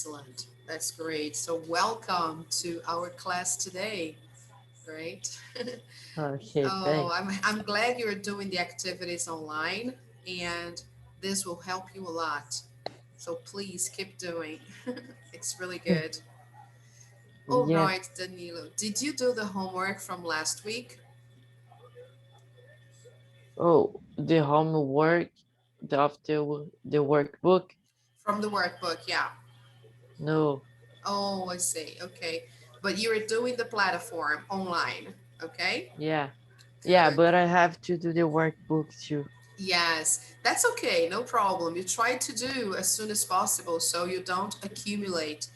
Excellent. That's great. So welcome to our class today, right? Okay, Oh, thanks. I'm glad you're doing the activities online, and this will help you a lot. So please keep doing. It's really good. All Yes. right, Danilo. Did you do the homework from last week? Oh, the homework, the workbook? From the workbook, yeah. No. Oh, I see. Okay. But you were doing the platform online, okay? Yeah. Yeah, Good. but I have to do the workbook too. Yes, that's okay, no problem. You try to do as soon as possible so you don't accumulate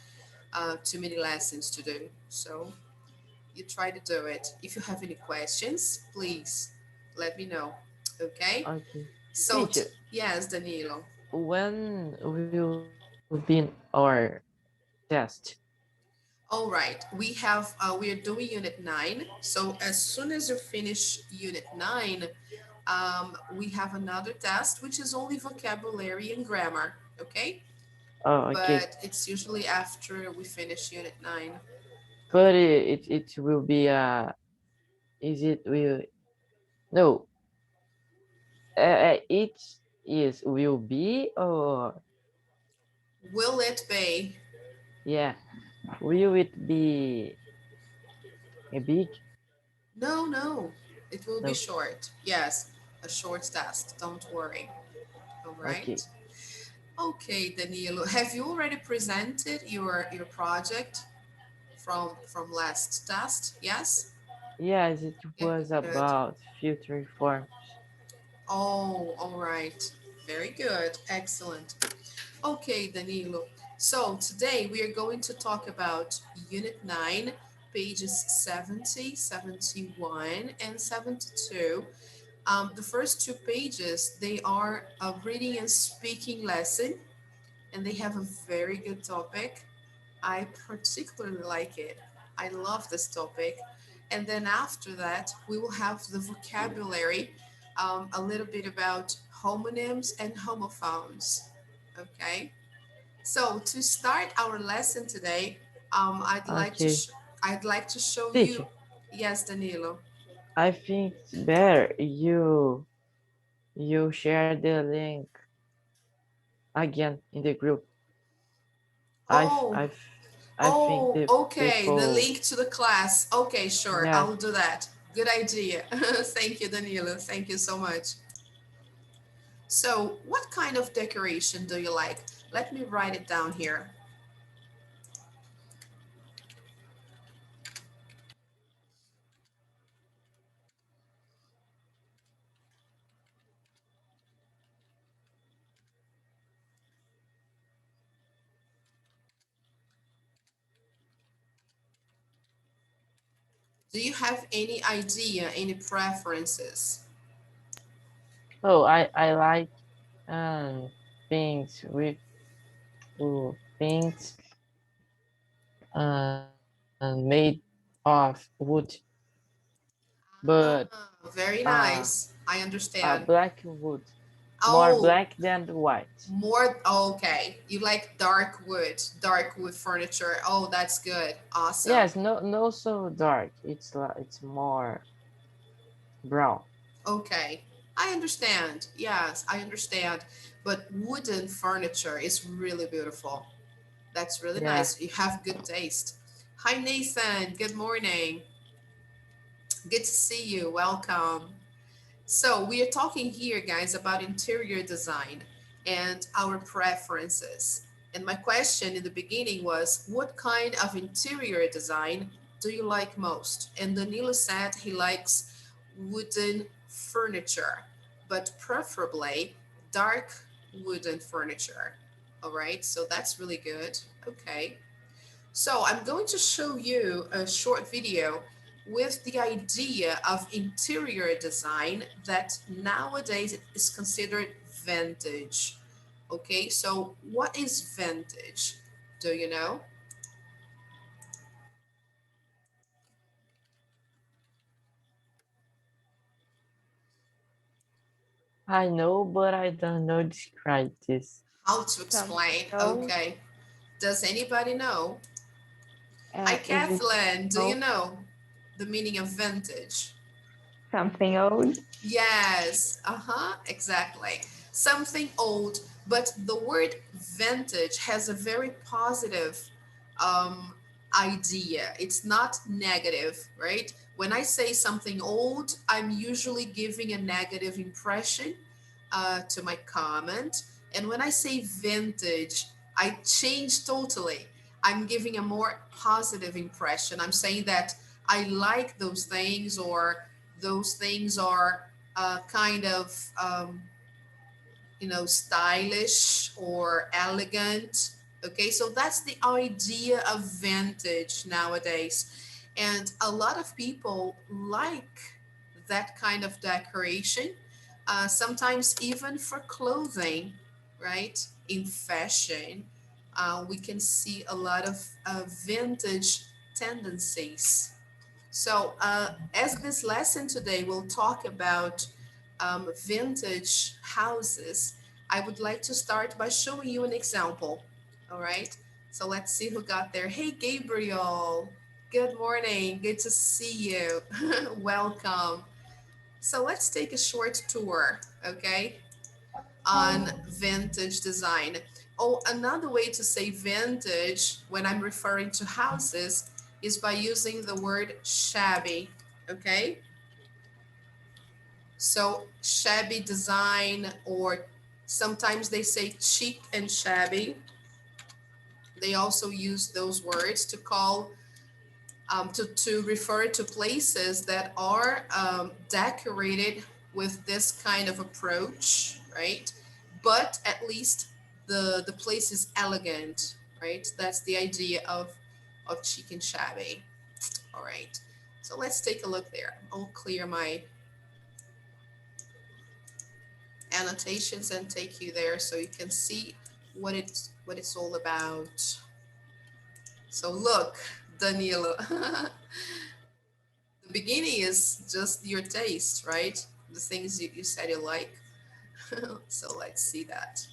too many lessons to do. So you try to do it. If you have any questions, please let me know. Okay? Okay. So, Teacher, yes, Danilo. when will be our test? All right, we are doing Unit 9. So as soon as you finish Unit 9, we have another test, which is only vocabulary and grammar. Okay? Oh, okay. But it's usually after we finish Unit 9. But it will be is it will no it is will be or Will it be? yeah, will it be a big? No, no. It will be No. short. Yes, a short test. Don't worry. All Okay. right. Okay, Danilo. Have you already presented your project from last test? Yes? Yes, it Yeah, was good. about filtering forms. Oh, all right. Very good. Excellent. Okay, Danilo. So today we are going to talk about Unit 9, pages 70, 71, and 72. The first two pages, they are a reading and speaking lesson, and they have a very good topic. I particularly like it. I love this topic. And then after that, we will have the vocabulary, a little bit about homonyms and homophones. Okay. So to start our lesson today, Okay. I'd like to show you. Teacher, Yes, Danilo. I think it's better you share the link again in the group. I've Oh, I've I think oh, the okay. The people, link to the class. Okay, sure. yeah. I'll do that. Good idea. Thank you, Danilo. Thank you so much. So, what kind of decoration do you like? Let me write it down here. Do you have any idea, any preferences? Oh, I like things with things made of wood, but Very uh nice. I understand. black wood, more Oh, black than white. more. Okay. You like dark wood furniture. Oh, that's good. Awesome. Yes, no so dark. It's more brown. Okay. I understand. Yes, I understand. But wooden furniture is really beautiful. That's really Yeah. nice. You have good taste. Hi, Nathan. Good morning. Good to see you. Welcome. So, we are talking here, guys, about interior design and our preferences. And my question in the beginning was, what kind of interior design do you like most? And Danilo said he likes wooden furniture, but preferably dark wooden furniture. All right, so that's really good. Okay. So I'm going to show you a short video with the idea of interior design that nowadays is considered vintage. Okay, so what is vintage? Do you know? I know, but I don't know describe this. How to explain? So Okay, Does anybody know? Hi, Is it Kathleen. Do you old? know the meaning of vintage? Something old. Yes, exactly. Something old, but the word vintage has a very positive um, idea. It's not negative, right? When I say something old, I'm usually giving a negative impression to my comment. And when I say vintage, I change totally. I'm giving a more positive impression. I'm saying that I like those things, or those things are kind of stylish or elegant. Okay, so that's the idea of vintage nowadays, and a lot of people like that kind of decoration, sometimes even for clothing, right? In fashion, we can see a lot of vintage tendencies. So, as this lesson today will talk about vintage houses, I would like to start by showing you an example. All right. So, let's see who got there. Hey, Gabriel. Good morning. Good to see you. Welcome. So, let's take a short tour, okay, on vintage design. Oh, another way to say vintage when I'm referring to houses is by using the word shabby, okay? So shabby design, or sometimes they say chic and shabby. They also use those words to call to refer to places that are decorated with this kind of approach, right? But at least the place is elegant, right? That's the idea of chic and shabby. All right. So let's take a look there. I'll clear my annotations and take you there so you can see what it's all about. So look, Danilo. The beginning is just your taste, right? The things you said you like. So let's see that.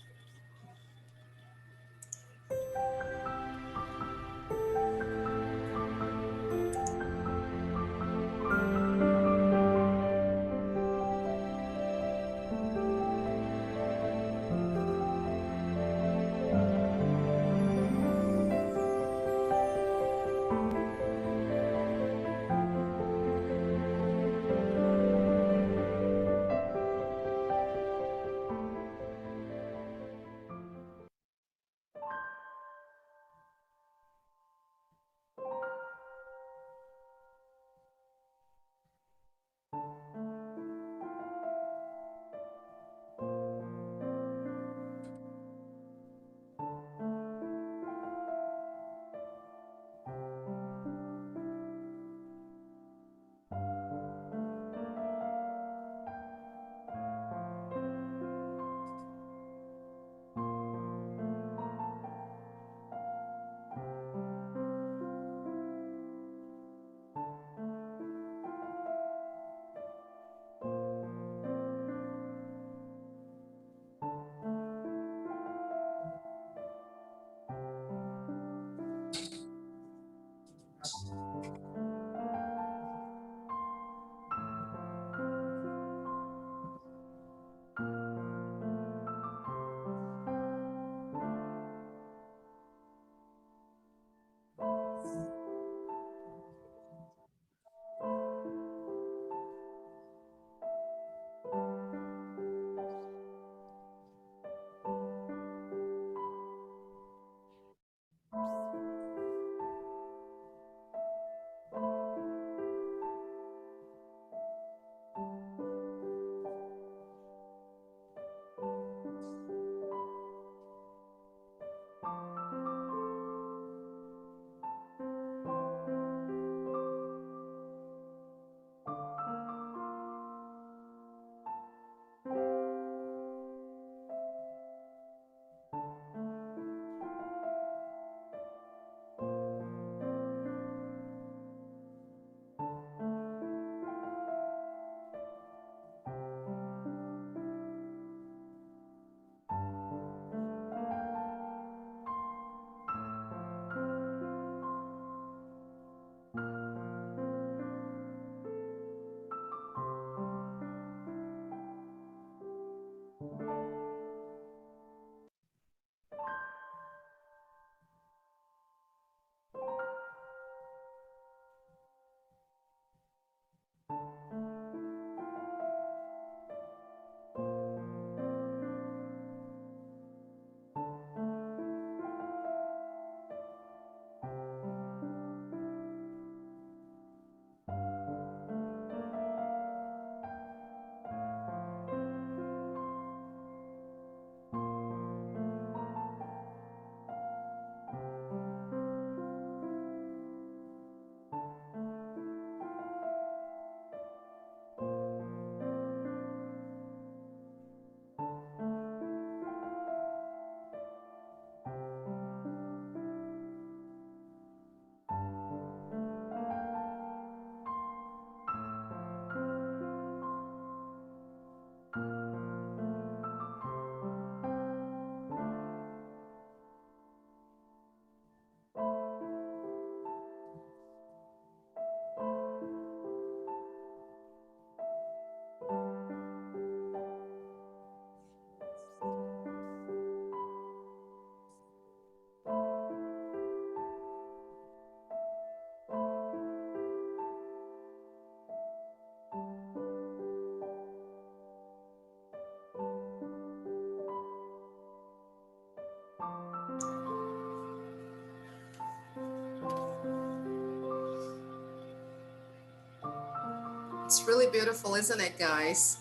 It's really beautiful, isn't it, guys?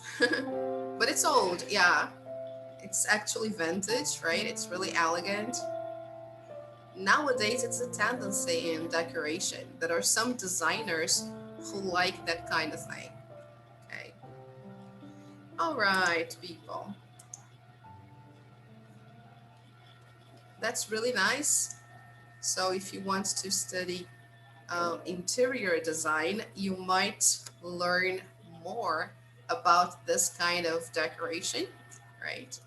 But it's old, yeah. It's actually vintage, right? It's really elegant. Nowadays, it's a tendency in decoration. There are some designers who like that kind of thing. Okay. All right, people. That's really nice. So if you want to study interior design, you might learn more about this kind of decoration, right?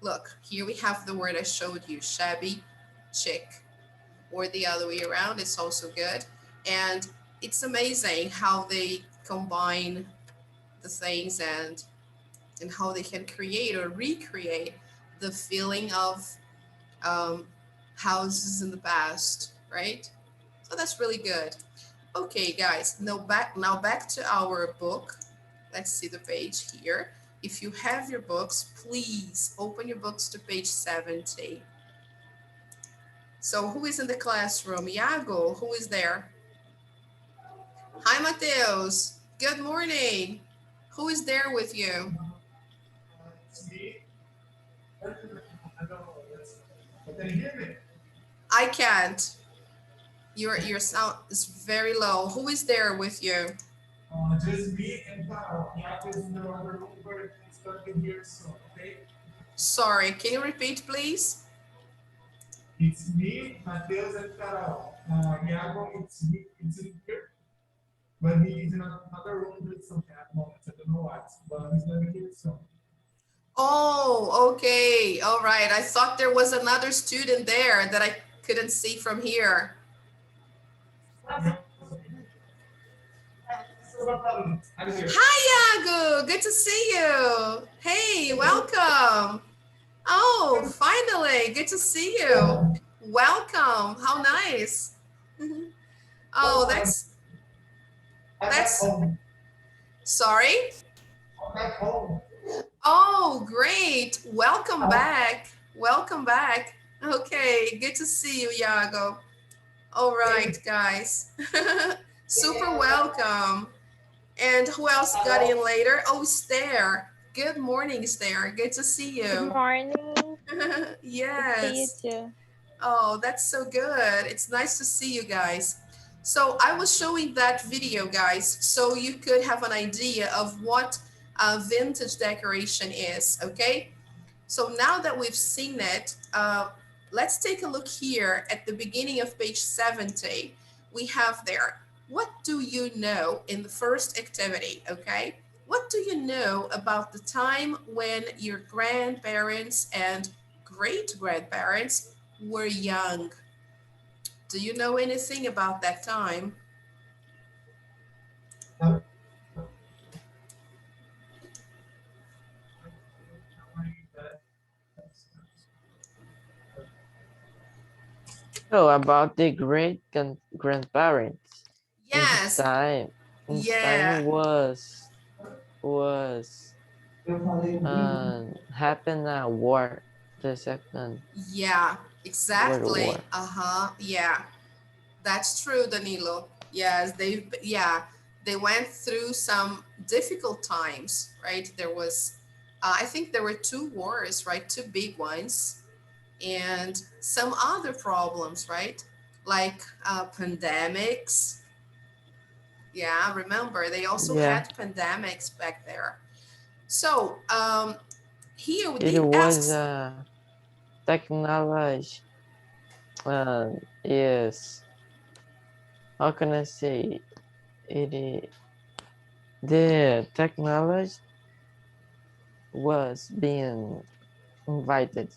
Look, here we have the word I showed you, shabby, chic, or the other way around. It's also good. And it's amazing how they combine the things and how they can create or recreate the feeling of um, houses in the past, right? So that's really good. Okay, guys, now back to our book. Let's see the page here. If you have your books, please open your books to page 70. So who is in the classroom? Iago, who is there? Hi, Mateus. Good morning. Who is there with you? Can you hear me? I can't. Your sound is very low. Who is there with you? Just me and Carol. Iago is in the other room, but he's coming here soon, okay? Sorry, can you repeat, please? It's me, Mateus, and Carol. Iago, it's in here, but he is in another room doing something at the moment. I don't know what, but he's going to be here soon. Oh, okay. All right. I thought there was another student there that I couldn't see from here. Hi, Yagu. Good to see you. Hey, welcome. Oh, finally. Good to see you. Welcome. How nice. Oh, that's sorry. Oh, great. Welcome back. Welcome back. Okay, good to see you, Yago. All right, guys. Super welcome. And who else got in later? Oh, Stair. Good morning, Stair. Good to see Good you. morning. Good to see you Yes. too. Oh, that's so good. It's nice to see you guys. So I was showing that video, guys, so you could have an idea of what vintage decoration is, okay? So now that we've seen it, let's take a look here at the beginning of page 70. We have there, what do you know in the first activity, okay? What do you know about the time when your grandparents and great-grandparents were young? Do you know anything about that time? So about the grandparents, in his Yes. time, Yeah. was happened a war, the second Yeah, World exactly. War. Uh-huh. Yeah. That's true, Danilo. Yes, they went through some difficult times, right? There was I think there were two wars, right? Two big ones, and some other problems, right? Like pandemics. Yeah, remember they also Yeah, had pandemics back there. So here it they was ask. technology. Yes, how can I say it? The technology was being invited.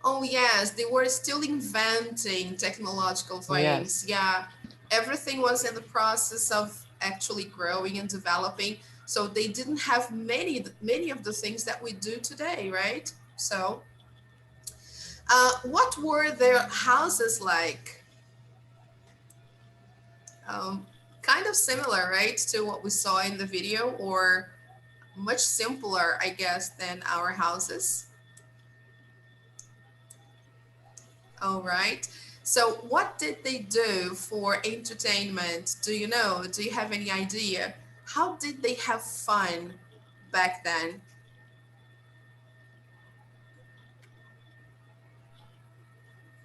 Oh, yes, they were still inventing technological things. Yes, Yeah, everything was in the process of actually growing and developing. So they didn't have many of the things that we do today, right? So, what were their houses like? Um, Kind of similar, right, to what we saw in the video, or much simpler, I guess, than our houses. All right. So, what did they do for entertainment? Do you know? Do you have any idea How did they have fun back then?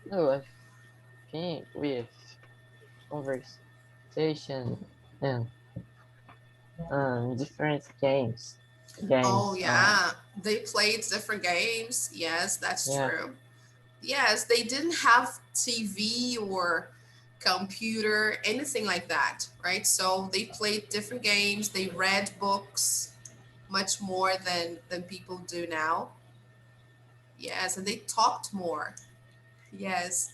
No, I think with conversation and different games. Oh, Games. yeah, they played different games. Yes, that's Yeah. true. Yes, they didn't have TV or computer, anything like that, right? So they played different games, they read books much more than people do now. Yes, and they talked more. Yes.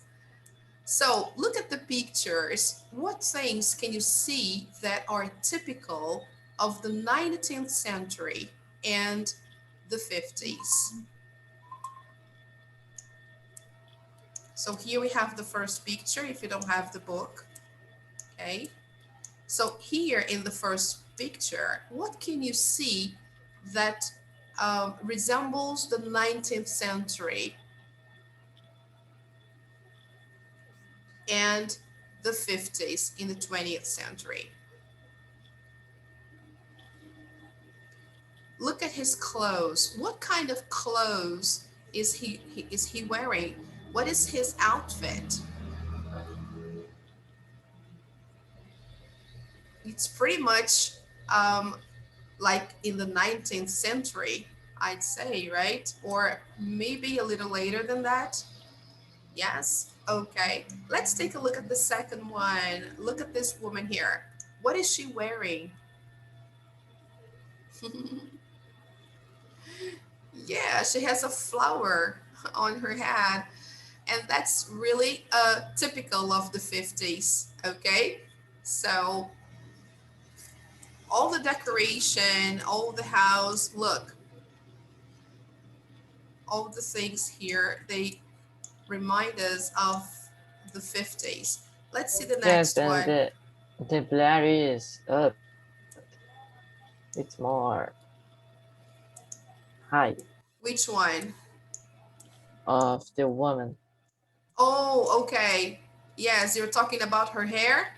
So look at the pictures. What things can you see that are typical of the 19th century and the 50s? So here we have the first picture if you don't have the book. Okay. So here in the first picture, what can you see that resembles the 19th century and the 50s in the 20th century? Look at his clothes. What kind of clothes is he wearing? What is his outfit? It's pretty much um, like in the 19th century, I'd say, right? Or maybe a little later than that. Yes? Okay. Let's take a look at the second one. Look at this woman here. What is she wearing? Yeah, she has a flower on her head. And that's really typical of the 50s. Okay. So all the decoration, all the house, look, all the things here, they remind us of the 50s. Let's see the Yes, next and one. the blur is up. It's more high Which one? of the woman. Oh, okay. Yes, you're talking about her hair?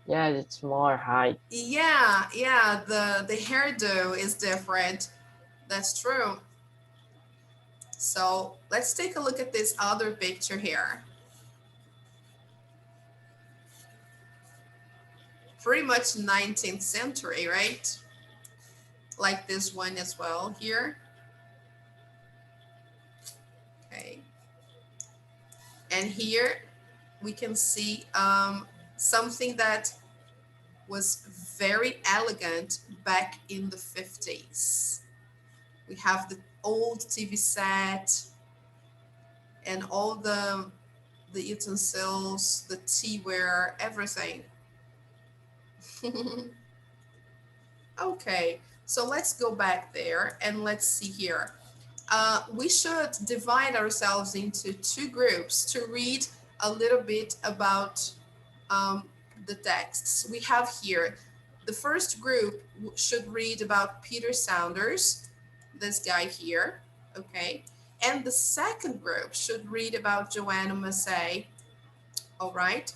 Yeah, it's more high. Yeah, yeah, the hairdo is different. That's true. So let's take a look at this other picture here. Pretty much 19th century, right? Like this one as well here. Okay. And here we can see something that was very elegant back in the 50s. We have the old TV set and all the utensils, the teaware, everything. Okay, so let's go back there and let's see here. We should divide ourselves into two groups to read a little bit about um, the texts. We have here the first group should read about Peter Saunders, this guy here, okay? And the second group should read about Joanna Massey, all right?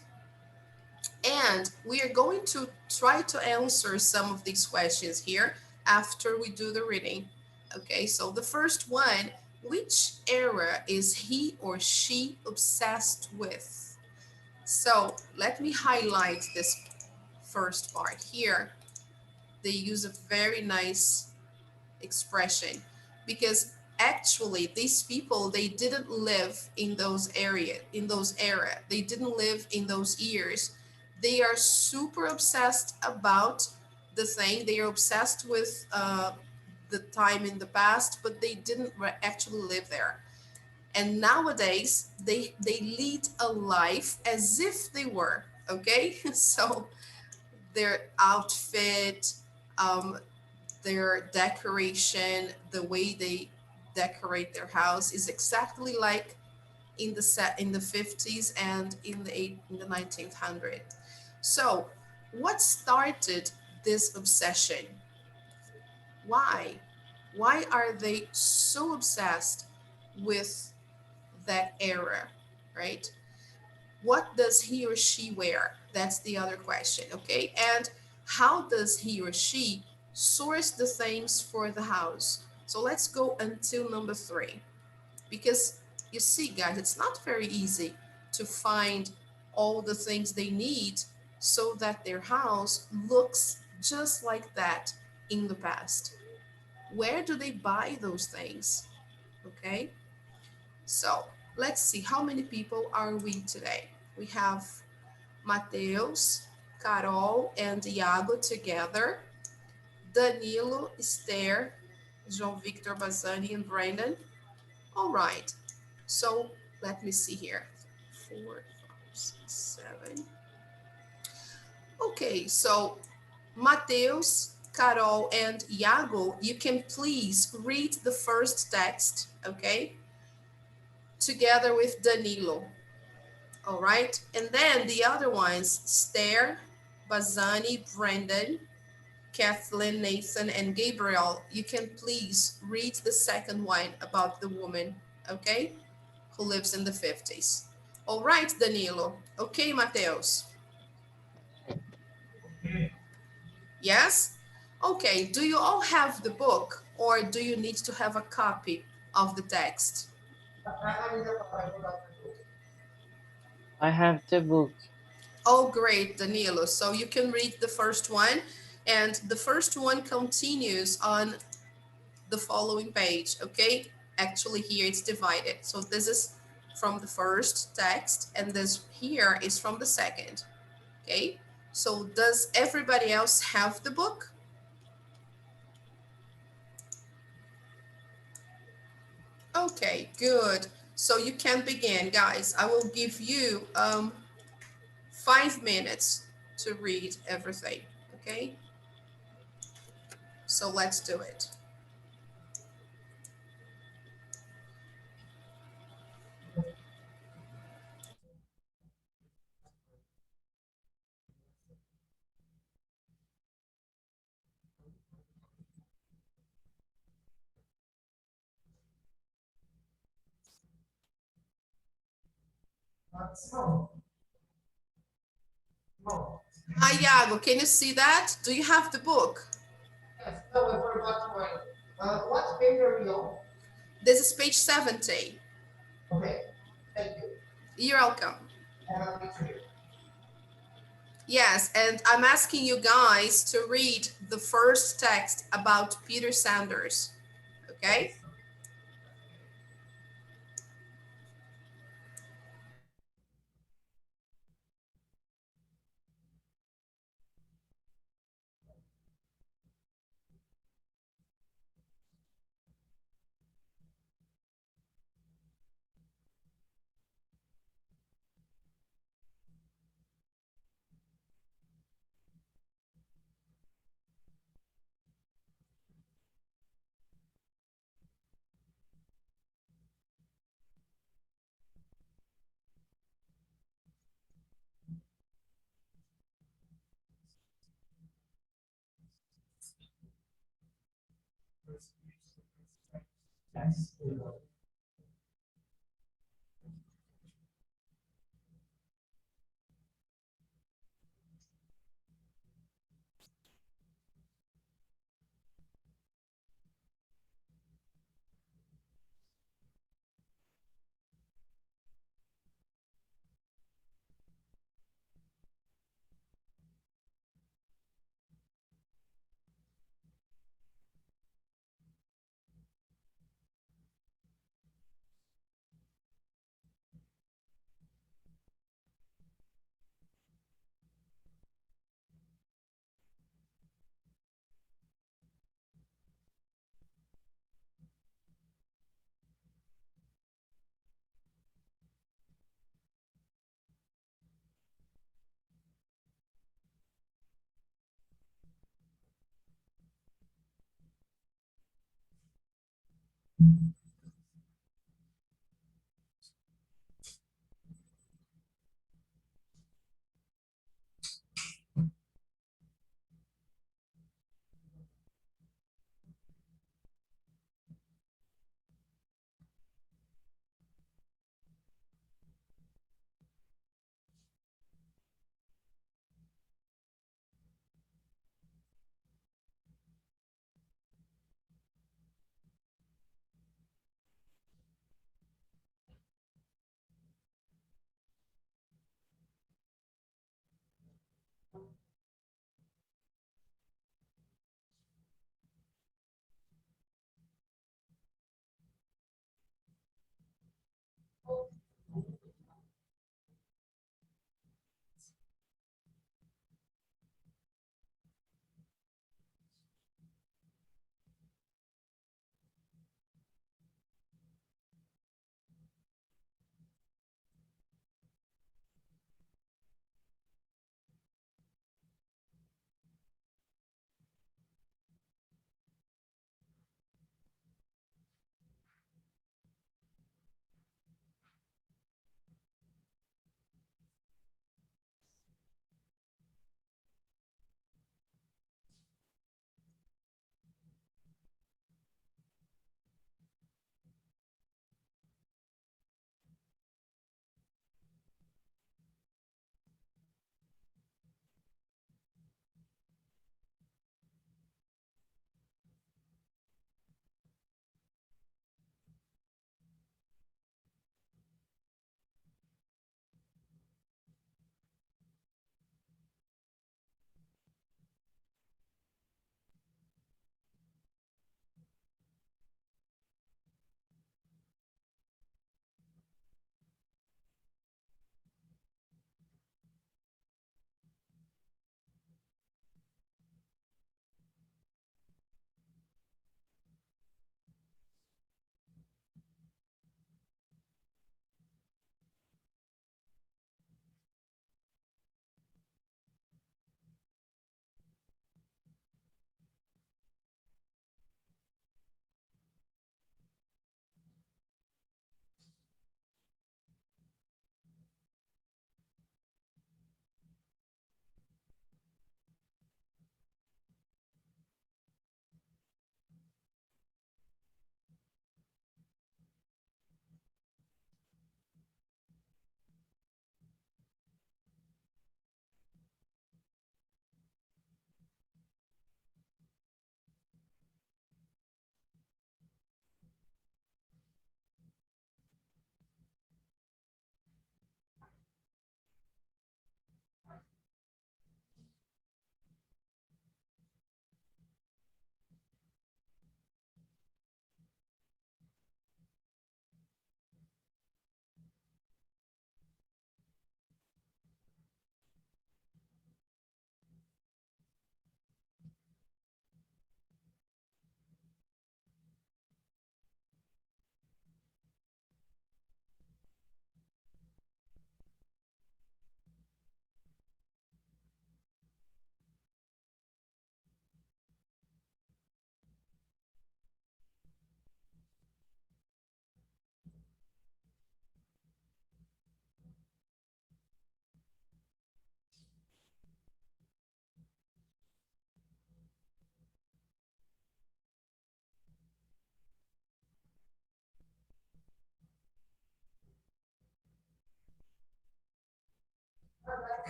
And we are going to try to answer some of these questions here after we do the reading. Okay, so the first one, which era is he or she obsessed with? So let me highlight this first part here. They use a very nice expression because actually these people, they didn't live in those area, in those era, they didn't live in those years. They are super obsessed about the thing, they are obsessed with the time in the past, but they didn't actually live there. And nowadays they lead a life as if they were, okay. So their outfit, um, their decoration, the way they decorate their house is exactly like in the 50s and in the 1900s. So, what started this obsession? Why? Why are they so obsessed with that era, right? What does he or she wear? That's the other question, okay? And How does he or she source the things for the house? So let's go until number 3, because you see, guys, it's not very easy to find all the things they need so that their house looks just like that in the past. Where do they buy those things? Okay, so let's see, how many people are we today? We have Mateus, Carol, and Iago together, Danilo, Esther, João Victor Bazani, and Brandon. All right, so let me see here. 4, 5, 6, 7. Okay, so Mateus, Carol, and Iago, you can please read the first text, okay, together with Danilo. All right, and then the other ones, Esther, Bazani, Brandon, Kathleen, Nathan, and Gabriel, you can please read the second one about the woman, okay, who lives in the 50s. All right, Danilo. Okay, Mateus. Okay. Yes? Okay, do you all have the book or do you need to have a copy of the text? I need a I forgot the book. I have the book. Oh, great, Danilo. So you can read the first one, and the first one continues on the following page, okay? Actually, here it's divided. So this is from the first text, and this here is from the second, okay? So does everybody else have the book? Okay, good. So you can begin, guys. I will give you 5 minutes to read everything, okay? So let's do it. So, no. Hi, Iago, can you see that? Do you have the book? Yes, no, I forgot mine. What page are we on? This is page 70. Okay, thank you. You're welcome. I have a picture here. Yes, and I'm asking you guys to read the first text about Peter Sanders, okay? Yes.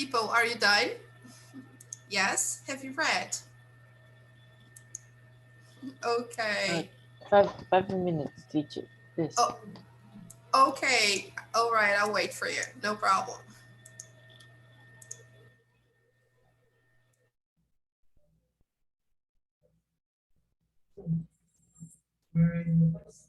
people, are you done? Yes, have you read? Okay. 5 minutes, teacher. Please. Oh, okay. All right, I'll wait for you. No problem. Where is the first?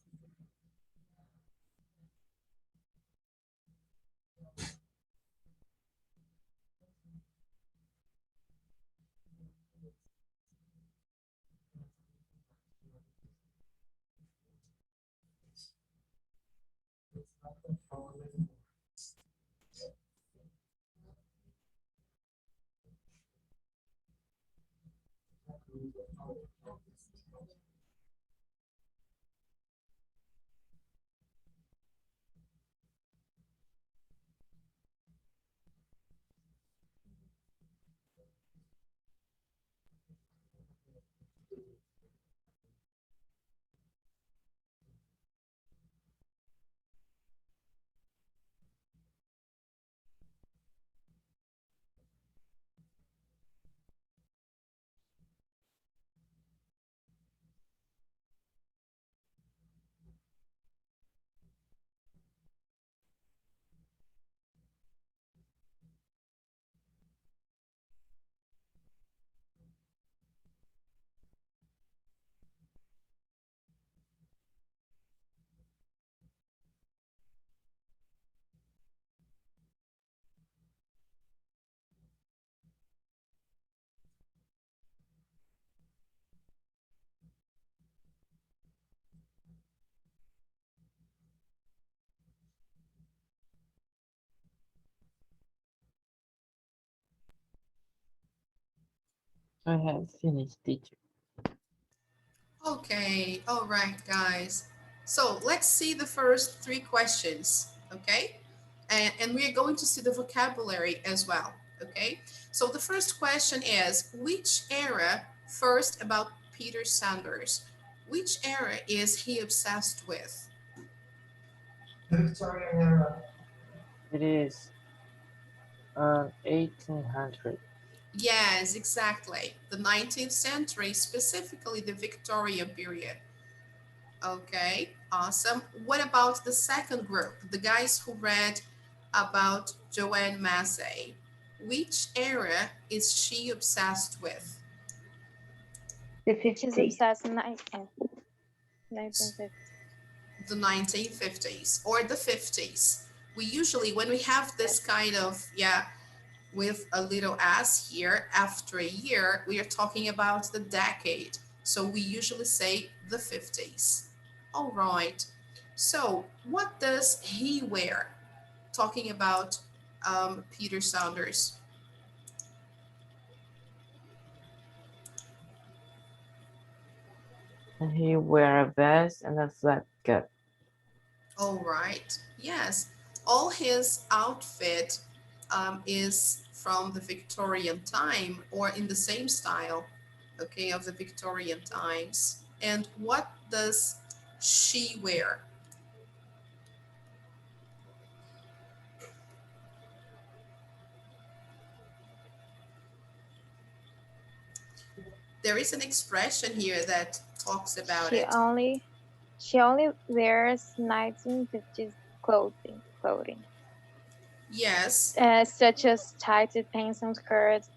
It's not the problem. I have finished, teacher. Okay, all right, guys. So let's see the first three questions, okay? And we are going to see the vocabulary as well, okay? So the first question is, which era, first about Peter Sanders, which era is he obsessed with? The Victorian era. It is 1800. Yes, exactly. The 19th century, specifically the Victorian period. Okay, awesome. What about the second group, the guys who read about Joanne Massey? Which era is she obsessed with? The She's 50s. obsessed with 1950. The 1950s or the 50s. We usually, when we have this kind of, yeah, with a little s here after a year, we are talking about the decade. So we usually say the 50s. All right. So what does he wear? Talking about Peter Saunders. And he wear a vest and a flat cap. All right. Yes. All his outfit is from the Victorian time or in the same style, okay, of the Victorian times. And what does she wear? There is an expression here that talks about She it. only she only wears 1950s clothing. Yes, Such as tighted pants and skirts,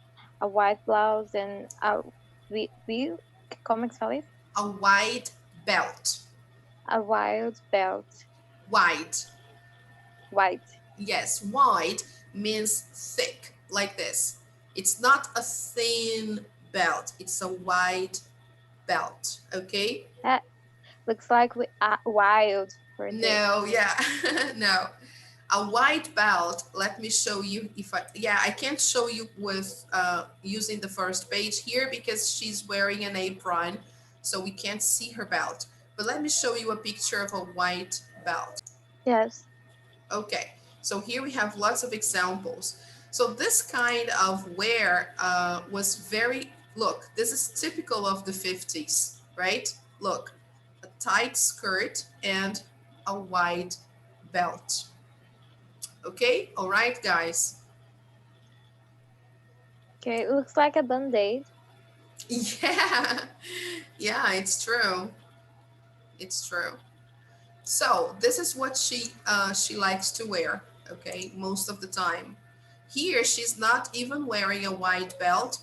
a white blouse, and a we como é que se fala isso? a wide belt. A wide belt. Wide. White. Yes, wide means thick, like this. It's not a thin belt, it's a wide belt, okay? That looks like we are wild for this. No, yeah, no. A white belt, let me show you if I can't show you with using the first page here because she's wearing an apron, so we can't see her belt. But let me show you a picture of a white belt. Yes. Okay, so here we have lots of examples. So this kind of wear was very, look, this is typical of the 50s, right? Look, a tight skirt and a wide belt. Okay, all right, guys. Okay, it looks like a band-aid. Yeah, yeah, it's true. It's true. So this is what she likes to wear, okay, most of the time. Here, she's not even wearing a white belt,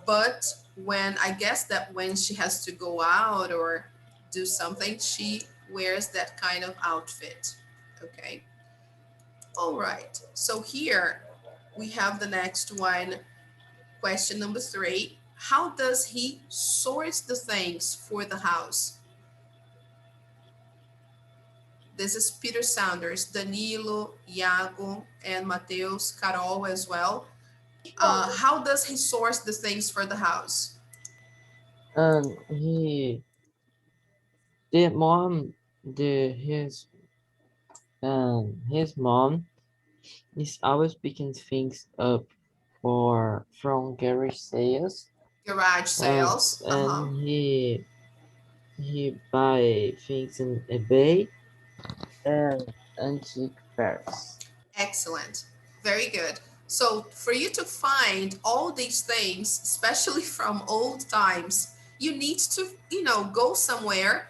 but when I guess that when she has to go out or do something, she wears that kind of outfit, okay? All right, so here we have the next one, question number 3. How does he source the things for the house? This is Peter Saunders, Danilo, Iago, and Mateus, Carol as well. How does he source the things for the house? And the mom, the his mom is always picking things up from garage sales, Garage sales. Uh-huh. and he buy things in eBay and antique fairs. Excellent. Very good. So for you to find all these things, especially from old times, you need to, go somewhere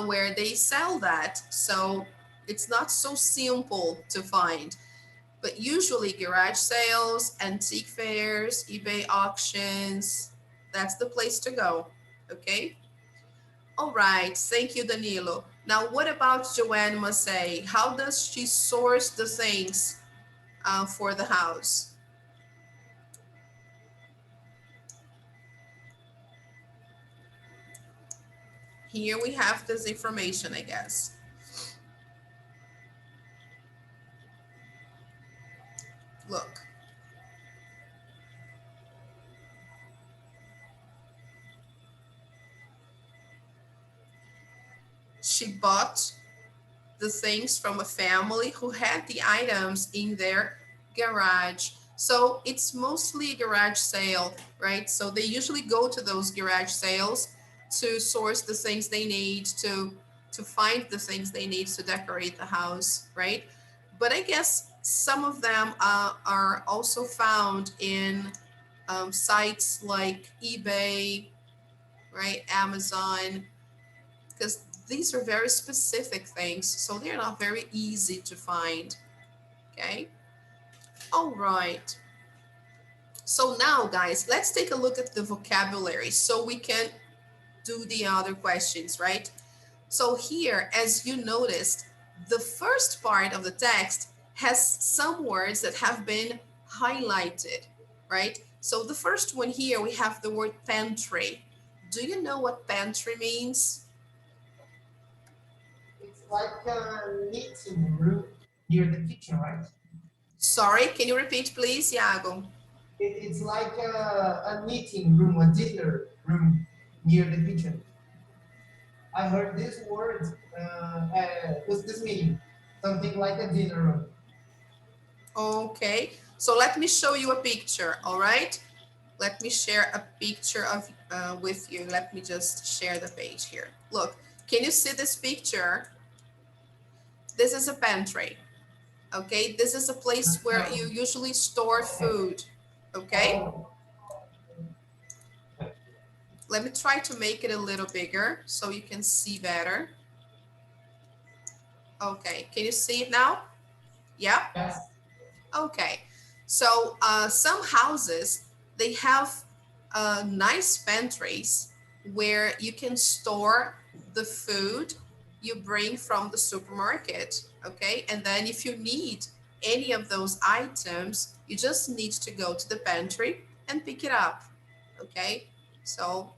where they sell that. So it's not so simple to find. But usually garage sales, antique fairs, eBay auctions, that's the place to go. Okay? All right. Thank you, Danilo. Now, what about Joanne Massey? How does she source the things for the house? Here we have this information, I guess. Look, she bought the things from a family who had the items in their garage. So it's mostly a garage sale, right? So they usually go to those garage sales to source the things they need to find the things they need to decorate the house, right? But I guess some of them are also found in sites like eBay, right? Amazon, because these are very specific things, so they're not very easy to find. Okay. All right. So now, guys, let's take a look at the vocabulary so we can do the other questions, right? So here, as you noticed, the first part of the text has some words that have been highlighted, right? So the first one here, we have the word pantry. Do you know what pantry means? It's like a knitting room near the kitchen, right? Sorry, can you repeat, please, Iago? It's like a knitting room, a dinner room near the kitchen. I heard this word with this meaning, something like a dinner room. Okay, so let me show you a picture, all right? Let me share a picture of with you. Let me just share the page here. Look, can you see this picture? This is a pantry, okay? This is a place where you usually store food, okay? Oh, Let me try to make it a little bigger so you can see better. Okay, can you see it now? Yeah? yes. Okay, so some houses, they have nice pantries where you can store the food you bring from the supermarket, okay? And then if you need any of those items, you just need to go to the pantry and pick it up, okay? So,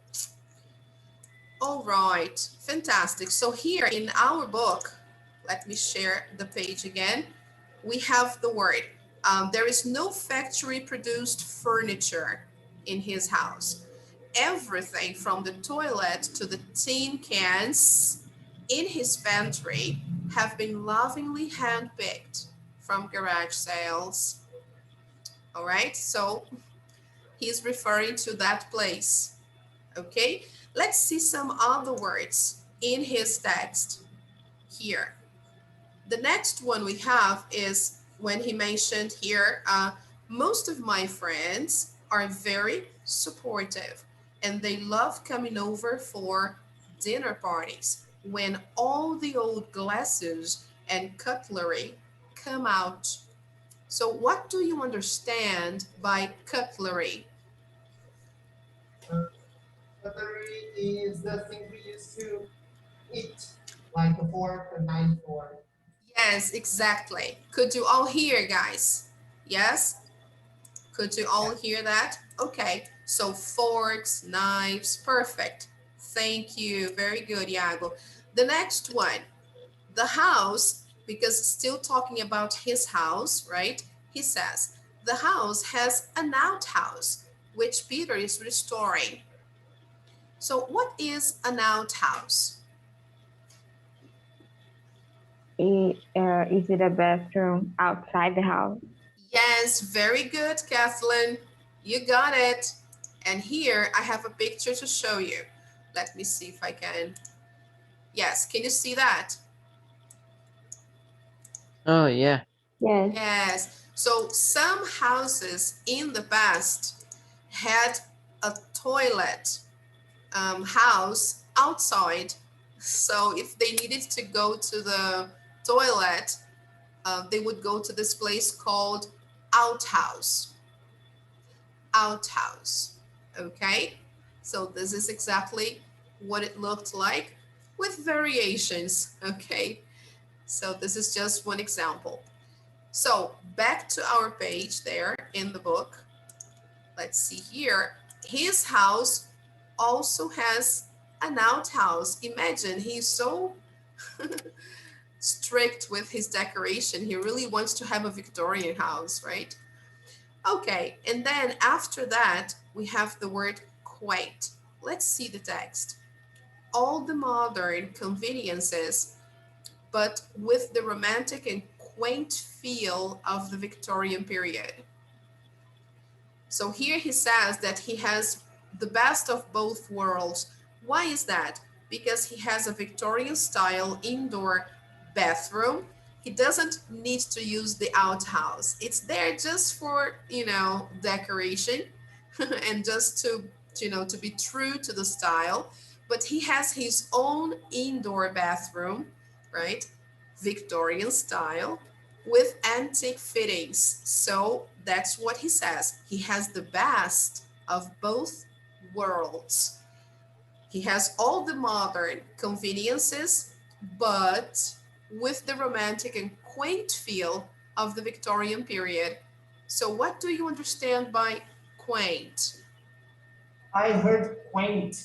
all right, fantastic. So here in our book, let me share the page again. We have the word. There is no factory produced furniture in his house. Everything from the toilet to the tin cans in his pantry have been lovingly handpicked from garage sales. All right, so he's referring to that place. Okay, let's see some other words in his text here. The next one we have is when he mentioned here, most of my friends are very supportive and they love coming over for dinner parties when all the old glasses and cutlery come out. So, what do you understand by cutlery? Uh, Cutlery is the thing we use to eat, like a fork, a knife, or Yes, exactly. Could you all hear, guys? Yes? Could you all yeah. hear that? Okay, so forks, knives, perfect. Thank you. Very good, Iago. The next one, the house, because still talking about his house, right? He says, the house has an outhouse, which Peter is restoring. So, what is an outhouse? Is it a bathroom outside the house? Yes, very good, Kathleen. You got it. And here I have a picture to show you. Let me see if I can. Yes, can you see that? Oh, yeah. Yes. Yes. So some houses in the past had a toilet house outside. So if they needed to go to the toilet, they would go to this place called outhouse. Outhouse. Okay. So this is exactly what it looked like with variations. Okay. So this is just one example. So back to our page there in the book. Let's see here. His house also has an outhouse. Imagine he's so strict with his decoration. He really wants to have a Victorian house, right? Okay, and then after that, we have the word quaint. Let's see the text. All the modern conveniences, but with the romantic and quaint feel of the Victorian period. So here he says that he has the best of both worlds. Why is that? Because he has a Victorian style indoor bathroom. He doesn't need to use the outhouse. It's there just for, decoration and just to be true to the style. But he has his own indoor bathroom, right? Victorian style with antique fittings. So that's what he says. He has the best of both worlds. He has all the modern conveniences, but with the romantic and quaint feel of the Victorian period. So, what do you understand by quaint? I heard quaint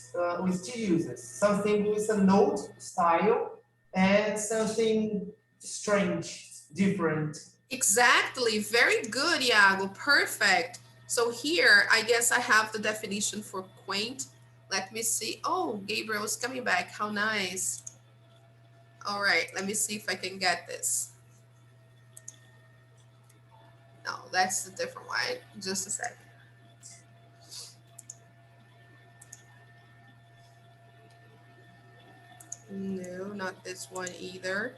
with two uses. Something with an old style and something strange, different. Exactly. Very good, Iago. Perfect. So here, I guess I have the definition for quaint. Let me see. Oh, Gabriel is coming back. How nice. All right. Let me see if I can get this. No, that's a different one. Just a second. No, not this one either.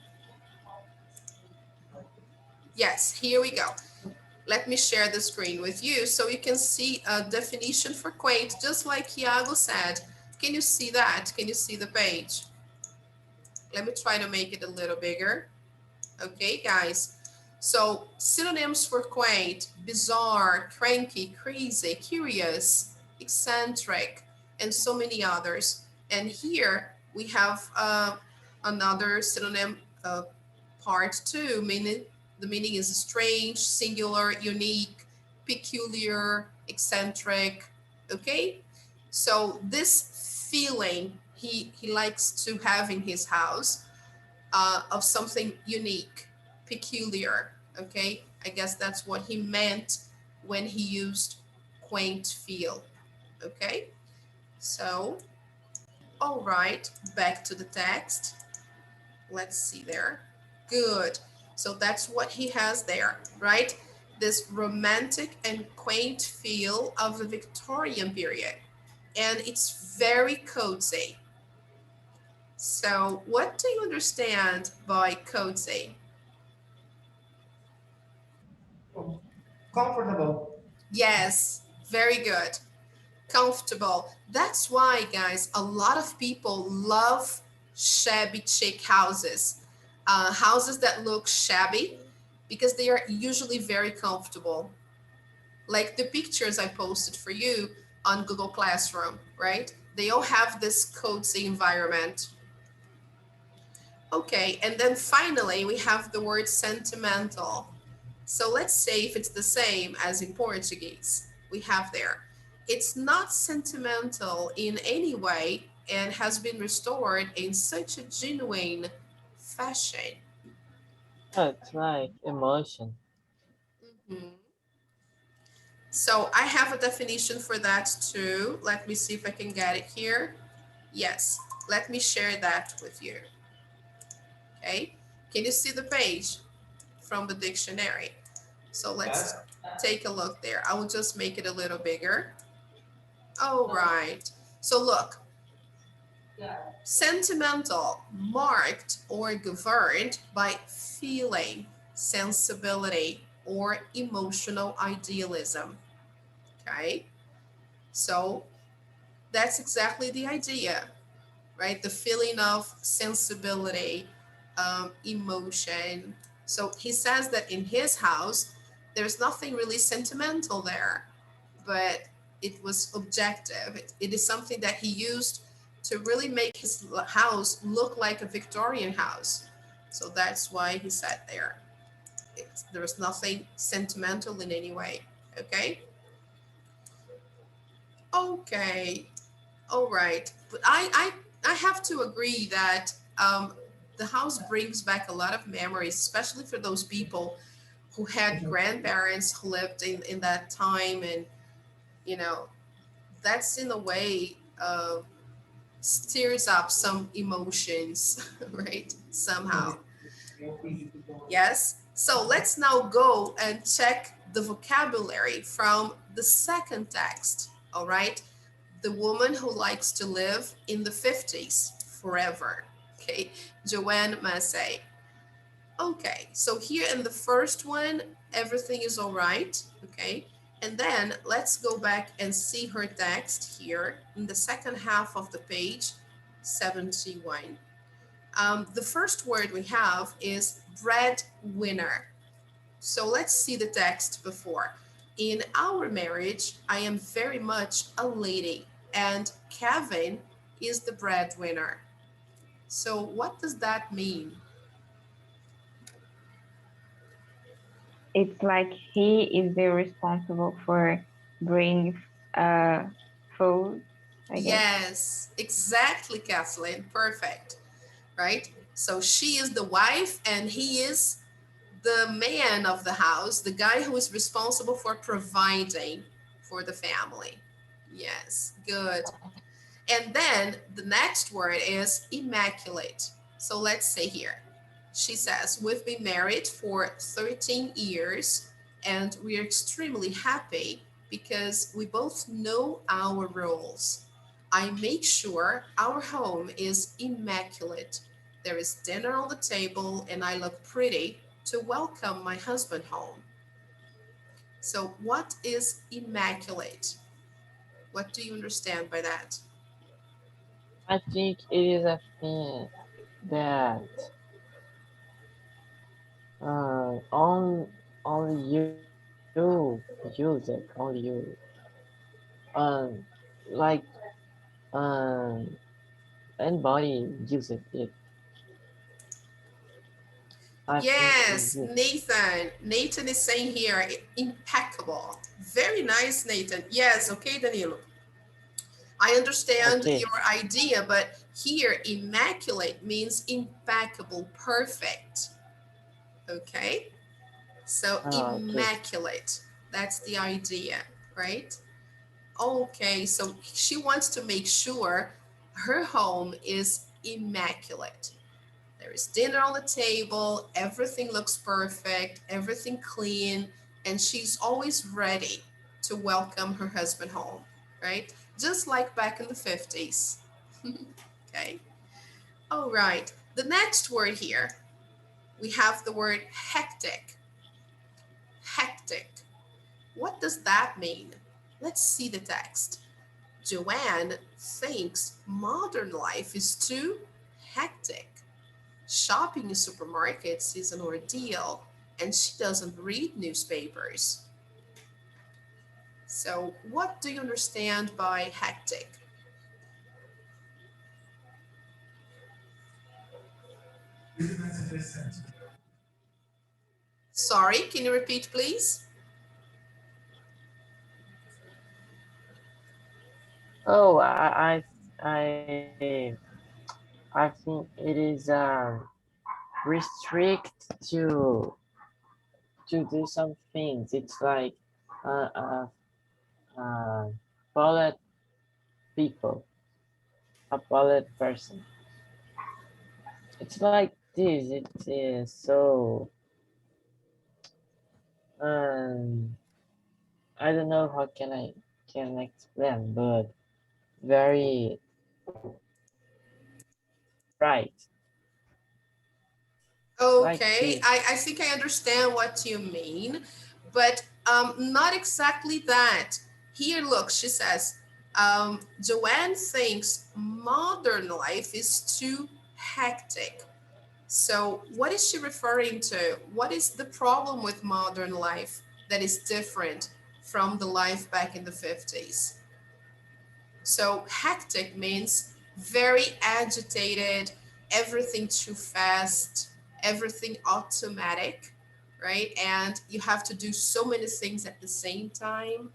Yes, here we go. Let me share the screen with you so you can see a definition for quaint, just like Iago said. Can you see that? Can you see the page? Let me try to make it a little bigger. Okay, guys. So synonyms for quaint: bizarre, cranky, crazy, curious, eccentric, and so many others. And here we have another synonym, part two, meaning the meaning is strange, singular, unique, peculiar, eccentric. Okay, so this feeling he likes to have in his house, of something unique, peculiar. Okay, I guess that's what he meant when he used quaint feel. Okay, so all right, back to the text. Let's see there. Good. So that's what he has there, right? This romantic and quaint feel of the Victorian period. And it's very cozy. So, what do you understand by cozy? Comfortable. Yes, Very good. Comfortable. That's why, guys, a lot of people love shabby chic houses, houses that look shabby because they are usually very comfortable. Like the pictures I posted for you on Google Classroom, right? They all have this cozy environment. Okay, and then finally we have the word sentimental. So let's say if it's the same as in Portuguese, we have there. It's not sentimental in any way and has been restored in such a genuine fashion. It's like emotion. Mhm. So I have a definition for that too. Let me see if I can get it here. Yes, let me share that with you. Okay, can you see the page from the dictionary? So let's Yes. take a look there. I will just make it a little bigger. All right. So look, sentimental, marked or governed by feeling, sensibility, or emotional idealism. Okay. So that's exactly the idea, right? The feeling of sensibility, emotion. So he says that in his house, there's nothing really sentimental there, but it was objective. It is something that he used to really make his house look like a Victorian house. So that's why he said there. There was nothing sentimental in any way. Okay. Okay. All right, but I have to agree that the house brings back a lot of memories, especially for those people who had grandparents who lived in that time, and you know that's in a way stirs up some emotions, right? Somehow, yes. So let's now go and check the vocabulary from the second text. All right, the woman who likes to live in the 50s forever. Okay, Joanne Massey. Okay, so here in the first one, everything is all right. Okay, and then let's go back and see her text here in the second half of the page 71. The first word we have is breadwinner. So let's see the text before. In our marriage, I am very much a lady, and Kevin is the breadwinner. So, what does that mean? It's like he is the responsible for bring uh food, I guess. Yes, exactly, Kathleen. Perfect, right? So, she is the wife, and he is the man of the house, the guy who is responsible for providing for the family. Yes, good. And then the next word is immaculate. So let's say here, she says, we've been married for 13 years and we are extremely happy because we both know our roles. I make sure our home is immaculate. There is dinner on the table and I look pretty to welcome my husband home. So, what is immaculate? What do you understand by that? I think it is a thing that on only you use it, only you. Um, like um, anybody uses it. I think it's Yes, it. Nathan. Nathan is saying here, impeccable. Very nice, Nathan. Yes, okay, Danilo. I understand Okay. your idea, but here, immaculate means impeccable, perfect. Okay? So, Okay. immaculate. That's the idea, right? Okay, so she wants to make sure her home is immaculate. There is dinner on the table, everything looks perfect, everything clean, and she's always ready to welcome her husband home, right? Just like back in the 50s. Okay. All right. The next word here, we have the word hectic. Hectic. What does that mean? Let's see the text. Joanne thinks modern life is too hectic. Shopping in supermarkets is an ordeal, and she doesn't read newspapers. So, what do you understand by hectic? This is not sufficient. Sorry, can you repeat, please? Oh, I think it is restrict to do some things. It's like uh, uh, uh, bullet people, a bullet person. It's like this. It is so um I don't know how can explain, but very right. Like Okay, this. I think I understand what you mean, but not exactly that. Here, look, she says, Joanne thinks modern life is too hectic. So, what is she referring to? What is the problem with modern life that is different from the life back in the 50s? So hectic means very agitated, everything too fast, everything automatic, right? And you have to do so many things at the same time,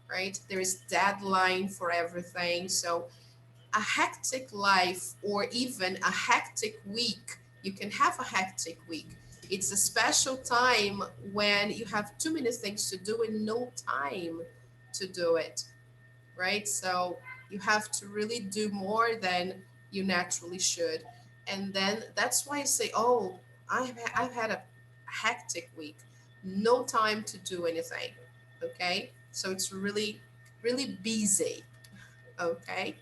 right? There is deadline for everything. So a hectic life or even a hectic week, you can have a hectic week. It's a special time when you have too many things to do and no time to do it, right? So you have to really do more than you naturally should. And then that's why I say, oh, I've had a hectic week, no time to do anything. Okay. So it's really, really busy. Okay.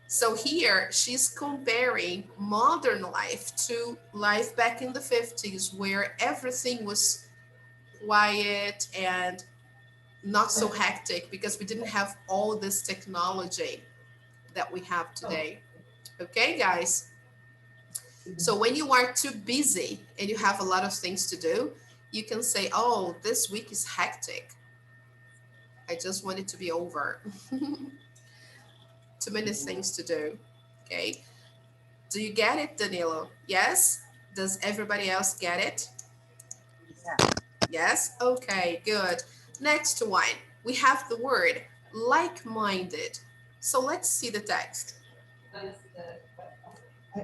So here she's comparing modern life to life back in the 50s, where everything was quiet and not so hectic because we didn't have all this technology that we have today. Okay, guys? So when you are too busy and you have a lot of things to do, you can say, oh, this week is hectic. I just want it to be over. Too many things to do. Okay. Do you get it, Danilo? Yes? Does everybody else get it? Yes? Okay, good. Next one, we have the word like minded. So let's see the text.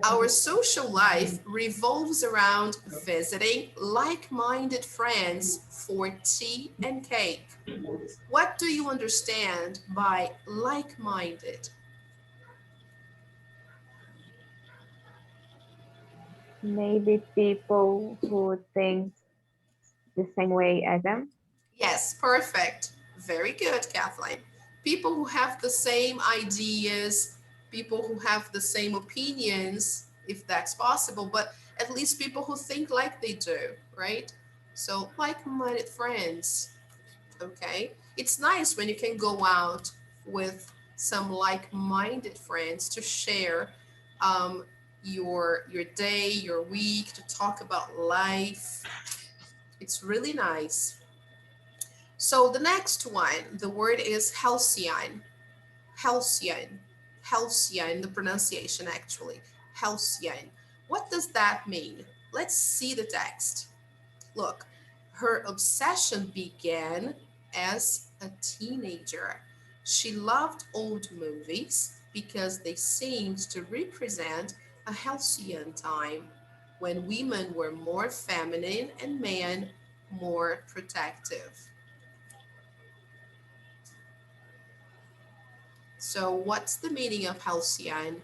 Our social life revolves around visiting like minded friends for tea and cake. What do you understand by like minded? Maybe people who think the same way as them. Yes, perfect. Very good, Kathleen. People who have the same ideas, people who have the same opinions, if that's possible, but at least people who think like they do, right? So, like minded friends, okay? It's nice when you can go out with some like minded friends to share um, your day, your week, to talk about life. It's really nice. So the next one, the word is halcyon. Halcyon. Halcyon, the pronunciation actually. Halcyon. What does that mean? Let's see the text. Look, her obsession began as a teenager. She loved old movies because they seemed to represent a halcyon time when women were more feminine and men more protective. So, what's the meaning of halcyon?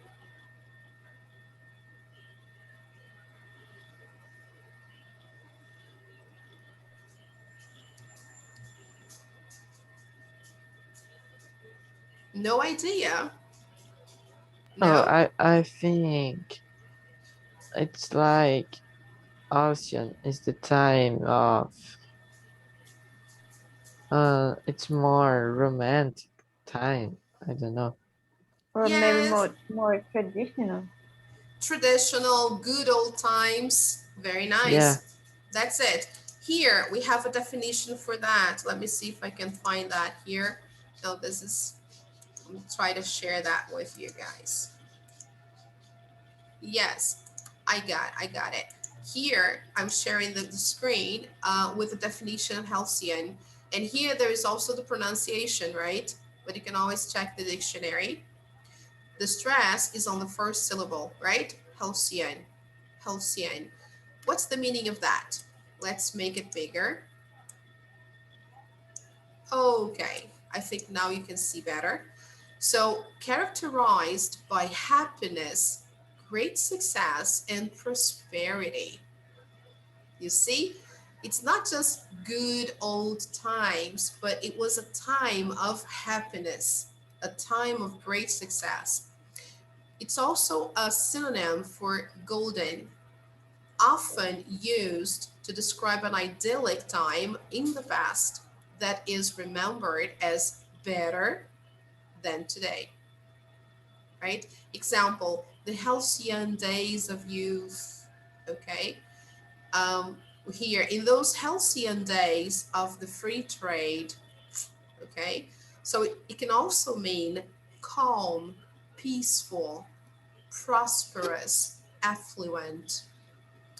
No idea. Oh, No? I think it's like ocean is the time of It's more romantic time. I don't know. Or maybe Yes, more traditional. traditional, good old times. Very Yeah. nice. That's it. Here we have a definition for that. Let me see if I can find that here. No, this is, I'm try to share that with you guys. Yes, I got it. Here, I'm sharing the screen with the definition of halcyon. And here there is also the pronunciation, right? But you can always check the dictionary. The stress is on the first syllable, right? Halcyon, halcyon. What's the meaning of that? Let's make it bigger. Okay, I think now you can see better. So, characterized by happiness, great success, and prosperity. You see, it's not just good old times, but it was a time of happiness, a time of great success. It's also a synonym for golden, often used to describe an idyllic time in the past that is remembered as better than today, right? Example, the halcyon days of youth, okay? Um, Here, in those halcyon days of the free trade, okay? So it can also mean calm, peaceful, prosperous, affluent,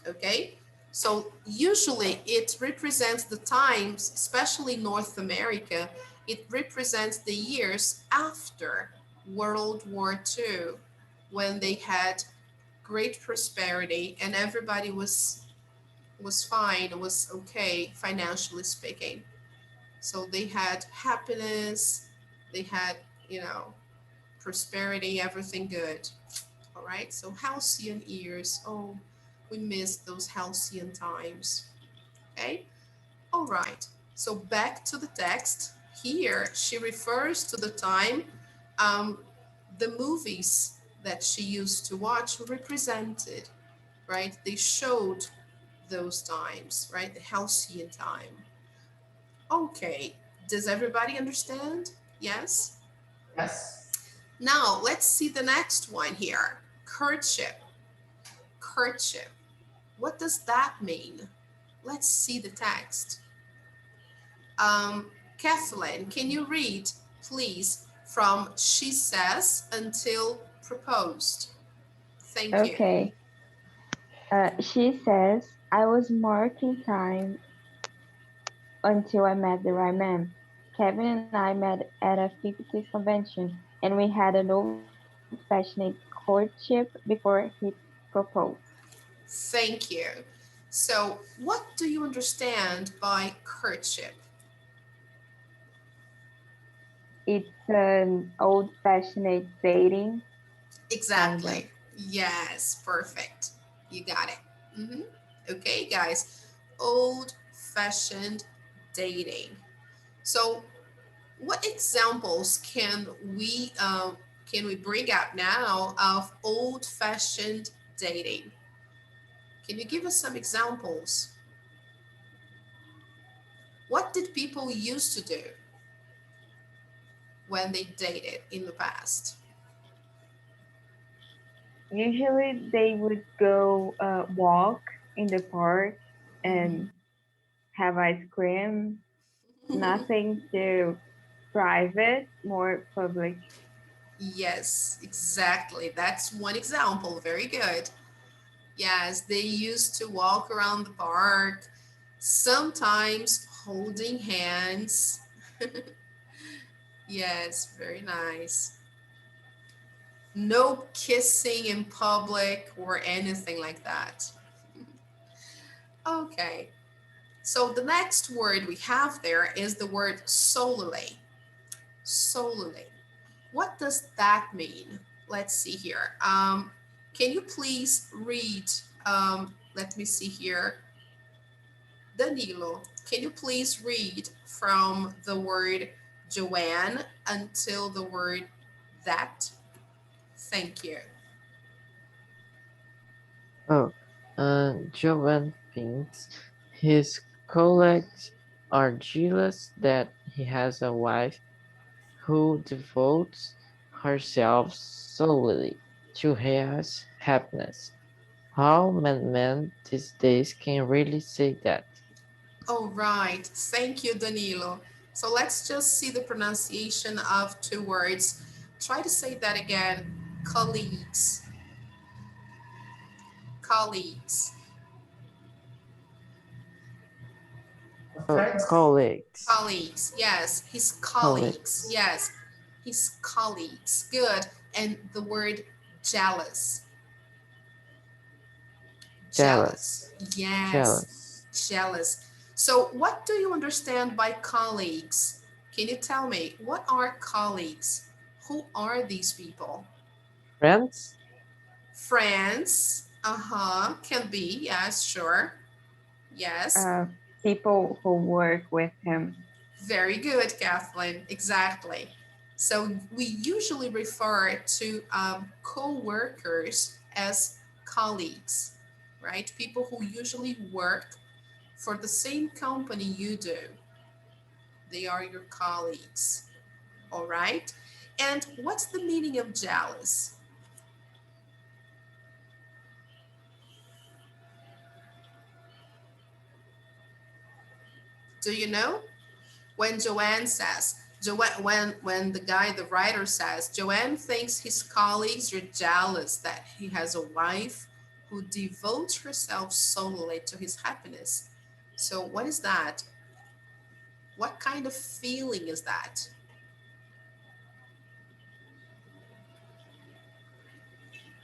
okay? So usually it represents the times, especially North America, it represents the years after World War II, when they had great prosperity and everybody was fine, was okay financially speaking. So they had happiness, they had, you know, prosperity, everything good. All right, so halcyon years. Oh, we miss those halcyon times. Okay, all right. So back to the text. Here, she refers to the time um, the movies that she used to watch represented, right? They showed those times, right? The halcyon time. Okay, does everybody understand? Yes? Yes. Now, let's see the next one here. Courtship. Courtship. What does that mean? Let's see the text. Kathleen, can you read, please, from she says until proposed? Thank you. Okay. She says, I was marking time until I met the right man. Kevin and I met at a 50s convention and we had an old-fashioned courtship before he proposed. Thank you. So, what do you understand by courtship? It's an old-fashioned dating, kind of. Exactly. Yes, perfect. You got it. hmm Okay, guys. Old fashioned dating. So, what examples can we bring up now of old fashioned dating? Can you give us some examples? What did people used to do when they dated in the past? Usually they would go walk in the park and have ice cream, nothing too private, more public. Yes, exactly. That's one example. Very good. Yes, they used to walk around the park, sometimes holding hands. Yes, very nice. No kissing in public or anything like that. Okay, so the next word we have there is the word solely. Solely. What does that mean? Let's see here. Can you please read? Let me see here. Danilo, can you please read from the word Joanne until the word that? Thank you. Oh, Jovan thinks his colleagues are jealous that he has a wife who devotes herself solely to his happiness. How many men these days can really say that? All right. Thank you, Danilo. So let's just see the pronunciation of two words. Try to say that again. Colleagues. Colleagues. Friends. Colleagues, Colleagues. Yes. His colleagues. colleagues, Yes. His colleagues. Good. And the word jealous. Jealous. jealous, Yes. jealous. Jealous. So, what do you understand by colleagues? Can you tell me what are colleagues? Who are these people? Friends? Friends. Uh huh. Can be. Yes, sure. Yes. Uh, People who work with him. Very good, Kathleen. Exactly. So we usually refer to co-workers as colleagues, right? People who usually work for the same company you do. They are your colleagues. All right. And what's the meaning of jealous? Do you know? When Joanne says, when the guy, the writer says, Joanne thinks his colleagues are jealous that he has a wife who devotes herself solely to his happiness. So what is that? What kind of feeling is that?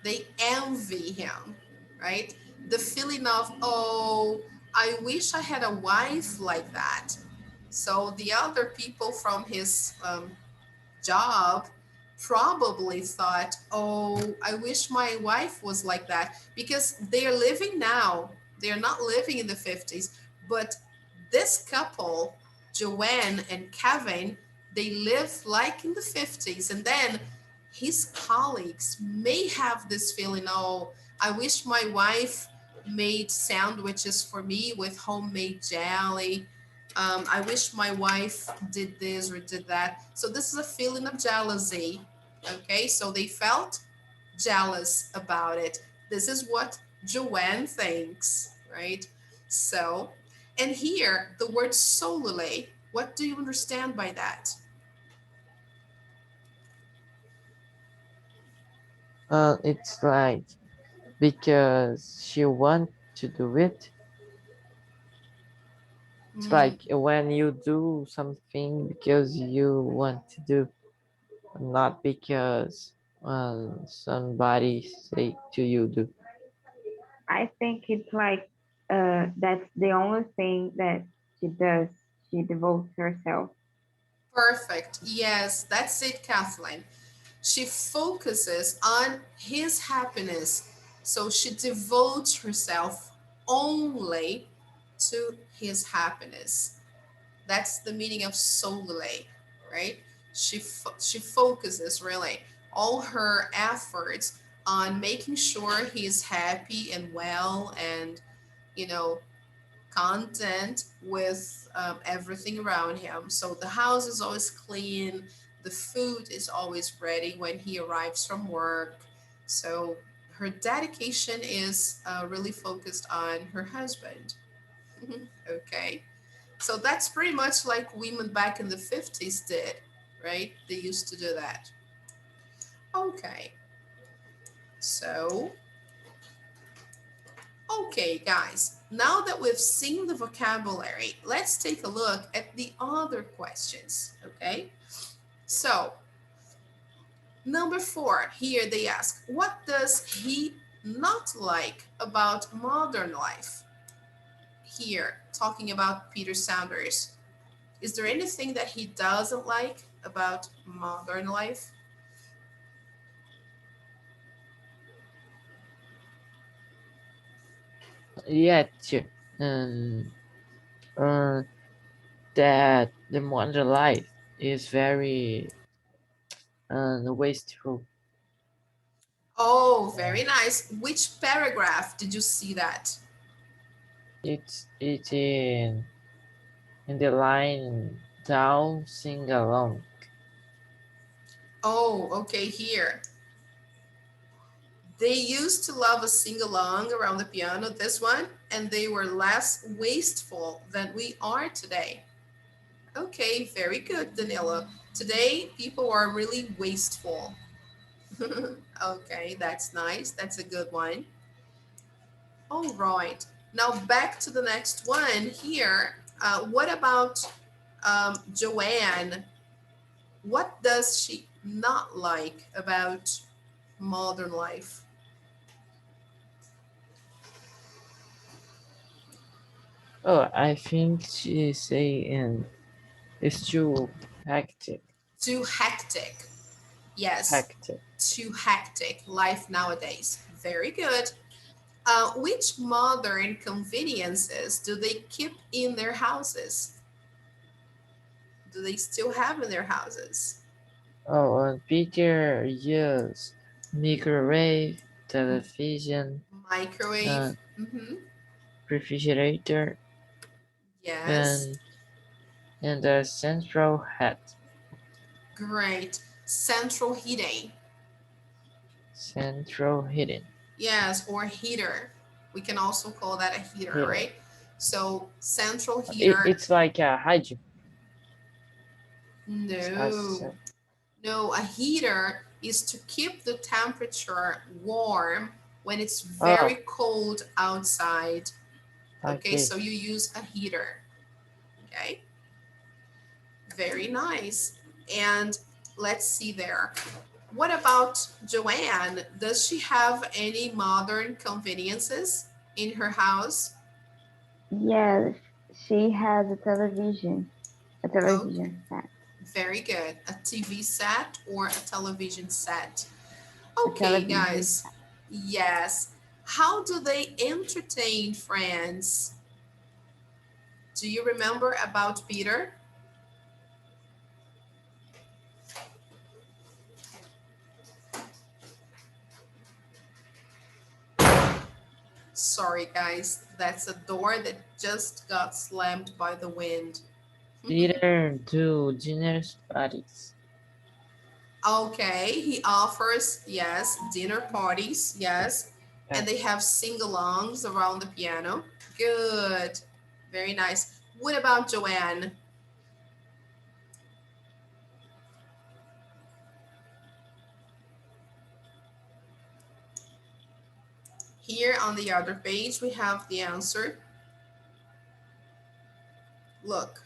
They envy him, right? The feeling of, oh, I wish I had a wife like that. So the other people from his job probably thought, oh, I wish my wife was like that, because they're living now. They're not living in the 50s, but this couple, Joanne and Kevin, they live like in the 50s. And then his colleagues may have this feeling, oh, I wish my wife made sandwiches for me with homemade jelly. I wish my wife did this or did that. So this is a feeling of jealousy. Okay, so they felt jealous about it. This is what Joanne thinks, right? So, and here the word solely, what do you understand by that? It's like because she want to do it. It's Mm, like when you do something because you want to do, not because somebody say to you do. I think it's like that's the only thing that she does. She devotes herself. perfect. Yes, that's it, Kathleen. She focuses on his happiness. So she devotes herself only to his happiness. That's the meaning of solely, right? She focuses really all her efforts on making sure he's happy and well and, you know, content with everything around him. So the house is always clean, the food is always ready when he arrives from work. So her dedication is really focused on her husband. Okay. So that's pretty much like women back in the 50s did, right? They used to do that. Okay. So, okay, guys, now that we've seen the vocabulary, let's take a look at the other questions, okay? So, number 4, here they ask, what does he not like about modern life? Here, talking about Peter Saunders. Is there anything that he doesn't like about modern life? Yet, um, uh, that the modern life is very wasteful. Oh, very nice. Which paragraph did you see that? It's in. in the line down sing along. Oh, okay, here. They used to love a sing-along around the piano, this one, and they were less wasteful than we are today. Okay, very good, Danilo. Today, people are really wasteful. Okay, that's nice. That's a good one. All right. Now back to the next one here. What about Joanne? What does she not like about modern life? Oh, I think she saying it's too hectic. Too hectic. Yes, Hectic. too hectic life nowadays. Very good. Which modern conveniences do they keep in their houses? Do they still have in their houses? Oh, and Peter use microwave, television, Microwave. and Hmm. refrigerator, Yes. and the central hat. Great. Central heating. Central heating. Yes, or heater. We can also call that a heater, Heater. right? So central heater. It's like a hygiene. As No. No, a heater is to keep the temperature warm when it's very oh, cold outside. Okay, okay. so you use a heater. Okay, very nice. And let's see there. What about Joanne? Does she have any modern conveniences in her house? Yes, she has a Okay, television set, very good. A TV set or a television set. a Okay, television guys. set. Yes. How do they entertain friends? Do you remember about Peter? Sorry, guys. That's a door that just got slammed by the wind. Peter do dinner parties. Okay, he offers, yes, dinner parties, yes, and they have sing-alongs around the piano. Good. Very nice. What about Joanne? Here on the other page, we have the answer. Look,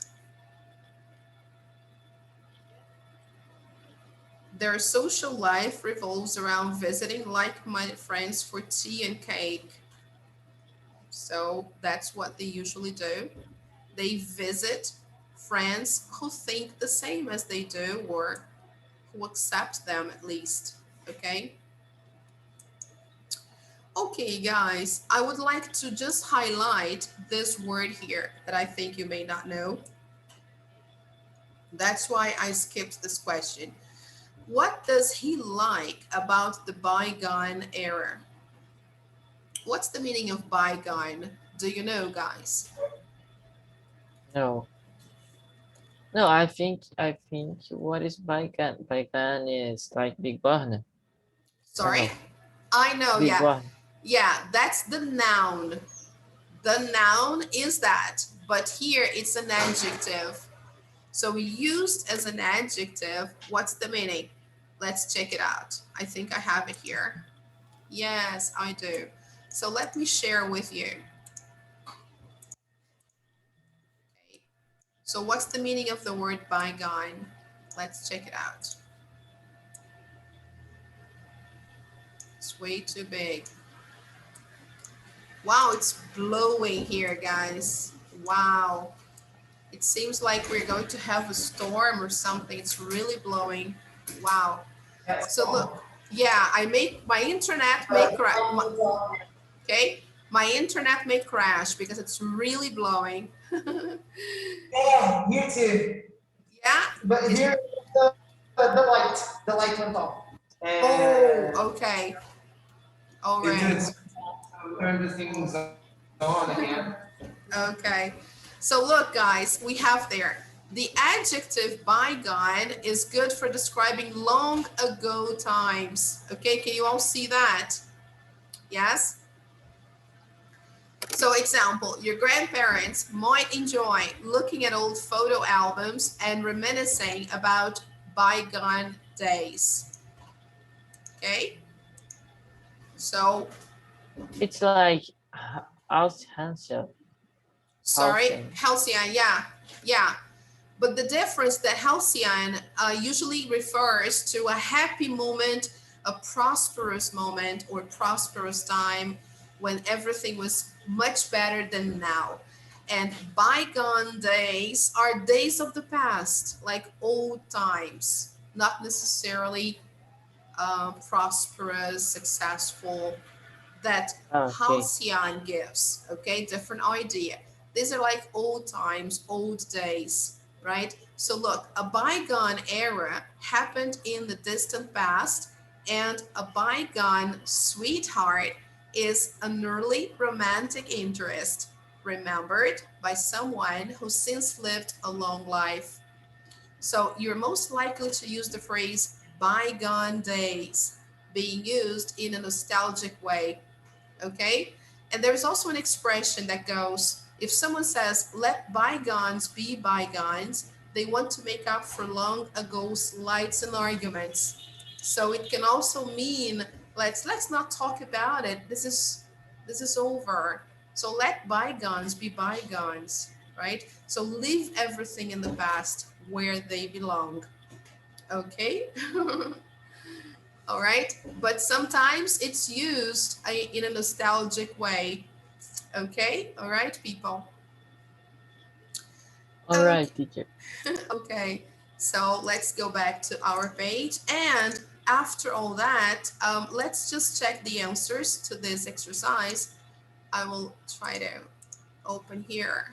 their social life revolves around visiting like-minded friends for tea and cake. So that's what they usually do. They visit friends who think the same as they do or who accept them at least. Okay. Okay, guys, I would like to just highlight this word here that I think you may not know. That's why I skipped this question. What does he like about the bygone era? What's the meaning of bygone? Do you know, guys? No. No, I think what is bacon? Bacon is like big burner. Or Sorry? no? I know, Big yeah. burner. Yeah, that's the noun. The noun is that, but here it's an adjective. So we used as an adjective. What's the meaning? Let's check it out. I think I have it here. Yes, I do. So let me share with you. Okay. So what's the meaning of the word bygone? Let's check it out. It's way too big. Wow, it's blowing here, guys. Wow. It seems like we're going to have a storm or something. It's really blowing. Wow. That's So all. look, yeah, I make my internet may crash. Okay, my internet may crash because it's really blowing. Yeah, here too. Yeah. But It, here, the light went off. oh, And okay. All it right. didn't turn the things on again. Okay. So look, guys, we have there. The adjective bygone is good for describing long ago times. Okay, can you all see that? Yes? So example, your grandparents might enjoy looking at old photo albums and reminiscing about bygone days. Okay? So, It's like Alfonso. sorry, Halcyon. halcyon, yeah, yeah. But the difference that halcyon usually refers to a happy moment, a prosperous moment, or prosperous time when everything was much better than now. And bygone days are days of the past, like old times, not necessarily prosperous, successful, that Okay. halcyon gives. Okay, different idea. These are like old times, old days, right? So look, a bygone era happened in the distant past, and a bygone sweetheart is an early romantic interest remembered by someone who since lived a long life. So you're most likely to use the phrase bygone days being used in a nostalgic way. Okay? And there's also an expression that goes, if someone says, let bygones be bygones, they want to make up for long ago slights and arguments. So it can also mean, let's not talk about it. This is over. So let bygones be bygones, right? So leave everything in the past where they belong. Okay? All right, but sometimes it's used in a nostalgic way. Okay, all right, people. All Okay. right, teacher. Okay, so let's go back to our page, and after all that, let's just check the answers to this exercise. I will try to open here.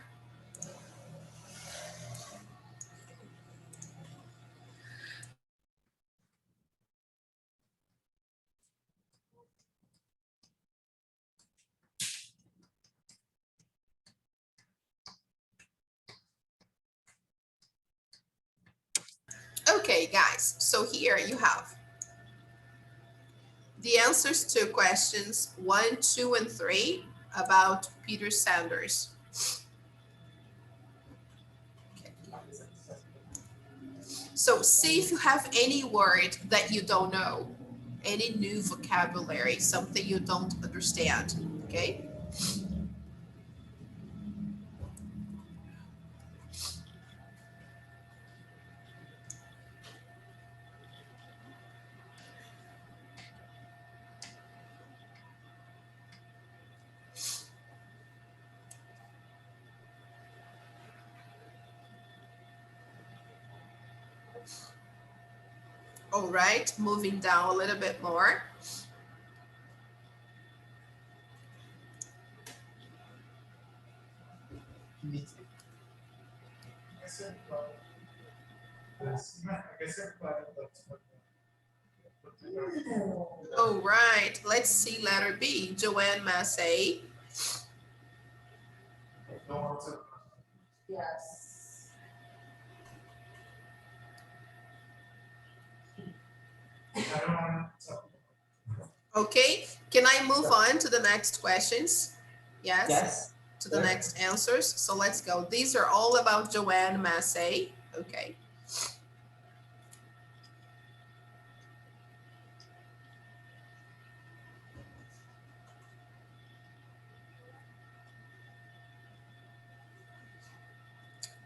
Okay, guys, so here you have the answers to questions 1, 2, and 3 about Peter Sanders. So see if you have any word that you don't know, any new vocabulary, something you don't understand, okay? All right, moving down a little bit more. All right, let's see letter B, Joanne Massey. Okay, can I move on to the next questions? Yes, Yes. to the next answers. So let's go. These are all about Joanne Massey. Okay.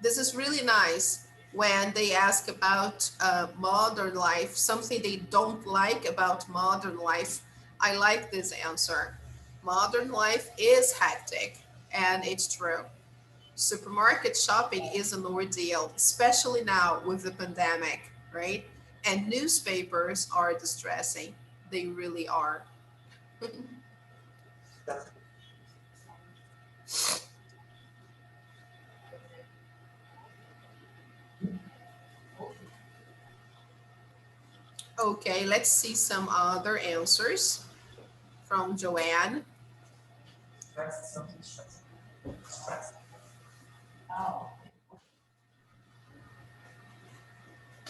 This is really nice when they ask about modern life, something they don't like about modern life. I like this answer. Modern life is hectic, and it's true. Supermarket shopping is an ordeal, especially now with the pandemic, right? And newspapers are distressing. They really are. Okay, let's see some other answers from Joanne.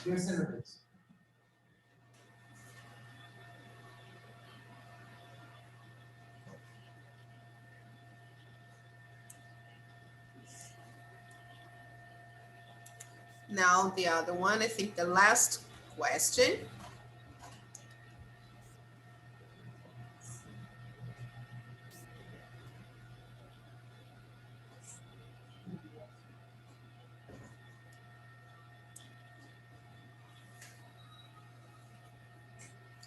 Your synonyms. Now the other one, I think the last question.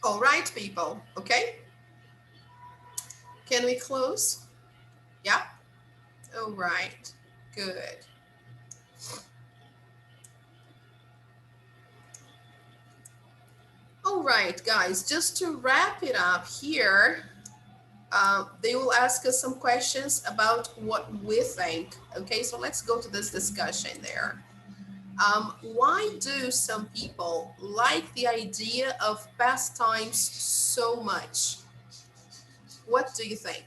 All right, people. Okay. Can we close? Yeah. All right. Good. All right, guys, just to wrap it up here, they will ask us some questions about what we think. Okay, so let's go to this discussion there. Why do some people like the idea of pastimes so much? What do you think?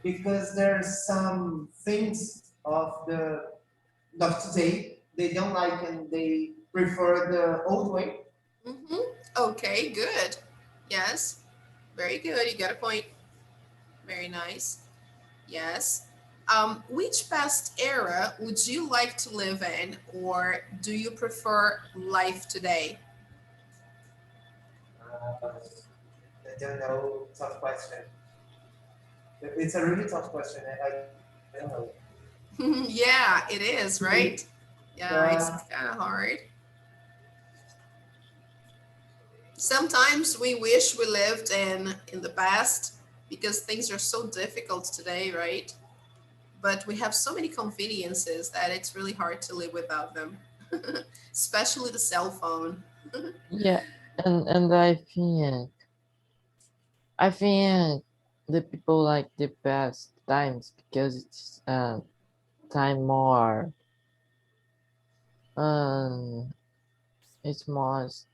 Because there's some things of today they don't like and they prefer the old way. Mm-hmm. Okay, good. Yes, very good. You got a point. Very nice. Yes. Which past era would you like to live in, or do you prefer life today? Uh, I don't know. Tough question. It's a really tough question. I don't know. Yeah, it is, right? Yeah, Uh, it's kind of hard. Sometimes we wish we lived in the past because things are so difficult today, right? But we have so many conveniences that it's really hard to live without them, especially the cell phone. Yeah, and I think the people like the past times because it's time more um it's mais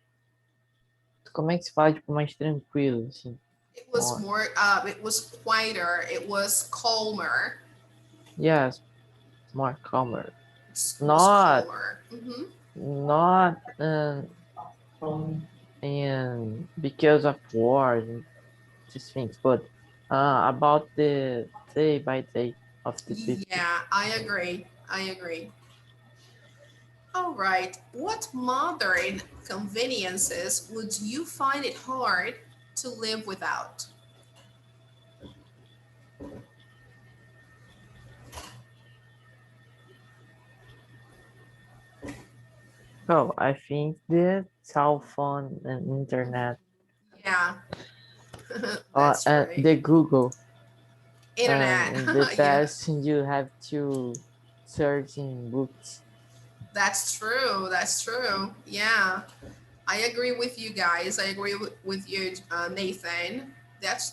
como é que se fala tipo mais tranquilo assim It was more more, it was quieter, it was calmer. yes more calmer It was not calmer. Hmm. not and because of wars and these things but about the day by day of the people. Yeah, I agree. I agree. All right. What modern conveniences would you find it hard to live without? Oh, I think the cell phone and internet, Yeah, that's and right. the Google. Internet. In the Yeah, past, you have to search in books. that's true. That's true. Yeah, I agree with you guys. I agree with you, Nathan.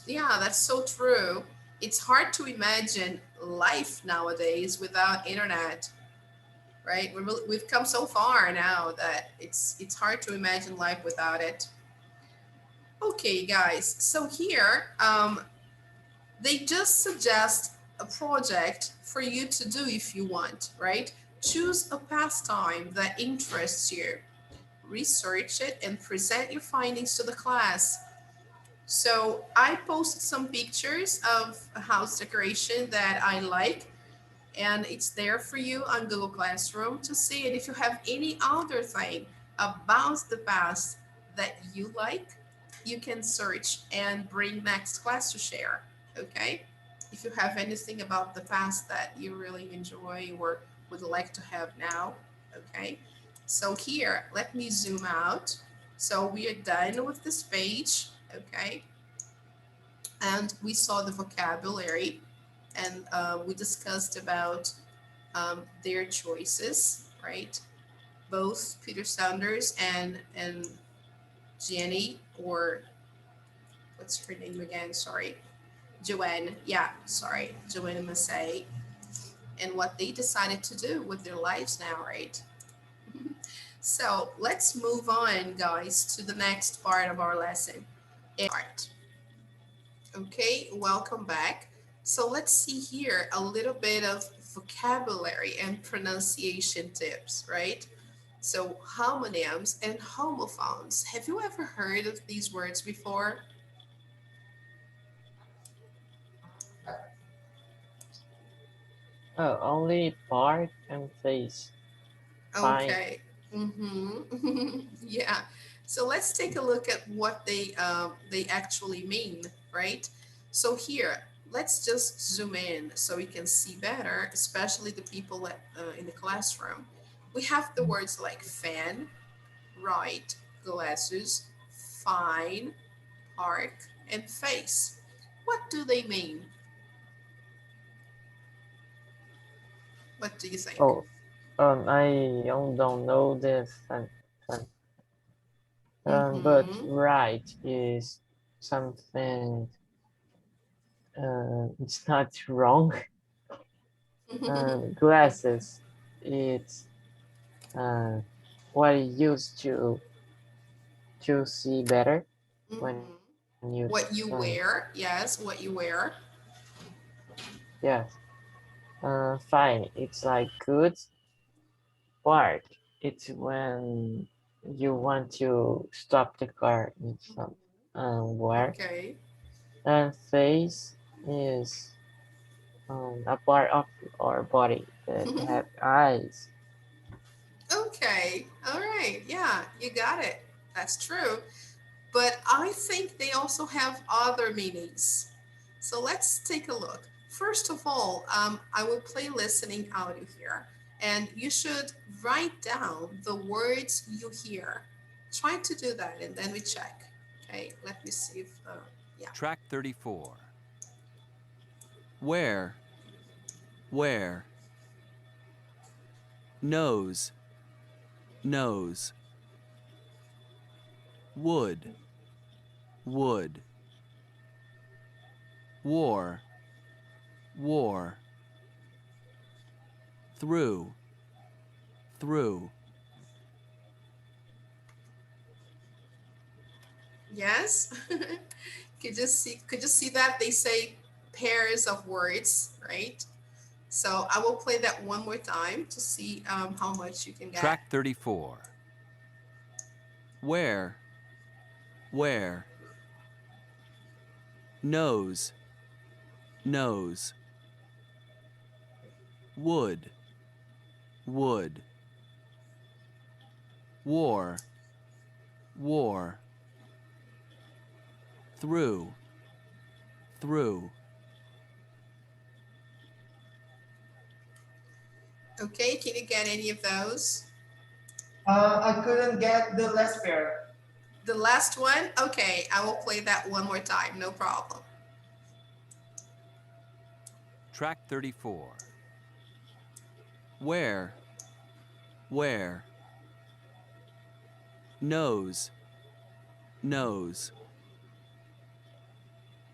Yeah, that's so true. It's hard to imagine life nowadays without internet, right? We've come so far now that it's hard to imagine life without it. Okay, guys. So here, they just suggest a project for you to do if you want, right? Choose a pastime that interests you, research it, and present your findings to the class. So I posted some pictures of a house decoration that I like, and it's there for you on Google Classroom to see. And if you have any other thing about the past that you like, you can search and bring next class to share. Okay? If you have anything about the past that you really enjoy or would like to have now, okay? So here, let me zoom out. So we are done with this page, okay? And we saw the vocabulary, and we discussed about their choices, right? Both Peter Saunders and Jenny, or what's her name again? Sorry, Joanne. Yeah, sorry, Joanne Massey, and what they decided to do with their lives now, right? So let's move on, guys, to the next part of our lesson. Part. Okay, welcome back. So let's see here a little bit of vocabulary and pronunciation tips, right? So homonyms and homophones. Have you ever heard of these words before? Oh, only part and face. Fine. Okay. Mm-hmm. Yeah. So let's take a look at what they actually mean, right? So here, let's just zoom in so we can see better, especially the people in the classroom. We have the words like fan, right, glasses, fine, park, and face. What do they mean? What do you think? Oh, I don't know this. But Mm-hmm. right is something. It's not wrong. Glasses. It's uh, what you use to see better when Mm-hmm. you What you wear, yes, what you wear. yes. Fine. It's like good park. It's when you want to stop the car in some where. Okay. And face is a part of our body that have eyes. Okay. All right. Yeah, you got it. That's true. But I think they also have other meanings. So let's take a look. First of all, I will play listening audio here, and you should write down the words you hear. Try to do that, and then we check. Okay, let me see if, yeah. Track 34. Where, where, nose, nose, wood, wood, war, war, through, through, Yes. Could you see that they say pairs of words, right? So I will play that one more time to see how much you can get. Track 34. Where, where, nose, nose, wood, wood, war, war, through, through, Okay, can you get any of those? I couldn't get the last pair. The last one? Okay, I will play that one more time, no problem. track 34. Where, where, nose, nose,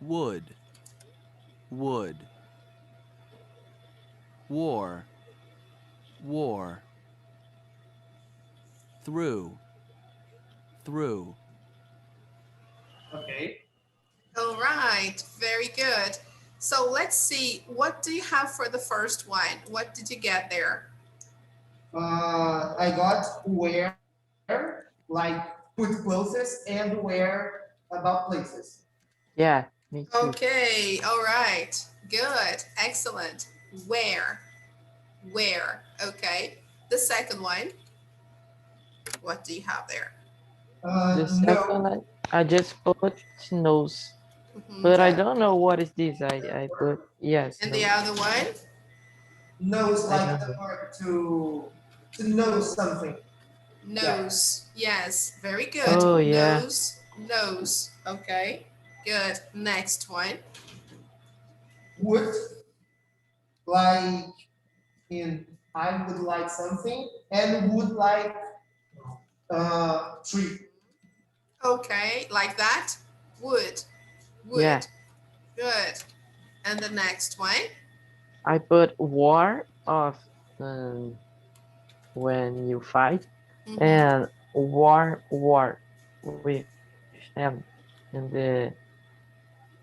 wood, wood, war, war, through, through, Okay. All right, very good. So let's see, what do you have for the first one? What did you get there? I got where, like put clothes and where about places. Yeah, me too. Okay, all right, good, excellent. Where? Where? Okay. The second one, what do you have there? The second No. I just put nose, Hmm. but I Yeah. don't know what is this. I put yes And the nose. other one? Knows I like don't the know. word to know something. Yeah. Nose. Yes, very good. Oh yeah, Nose, nose. Okay, good. Next one. Would like in I would like something and would like tree. Okay, like that. Wood, yeah. wood. Good. And the next one. I put war of um, when you fight Mm-hmm. and war with them in the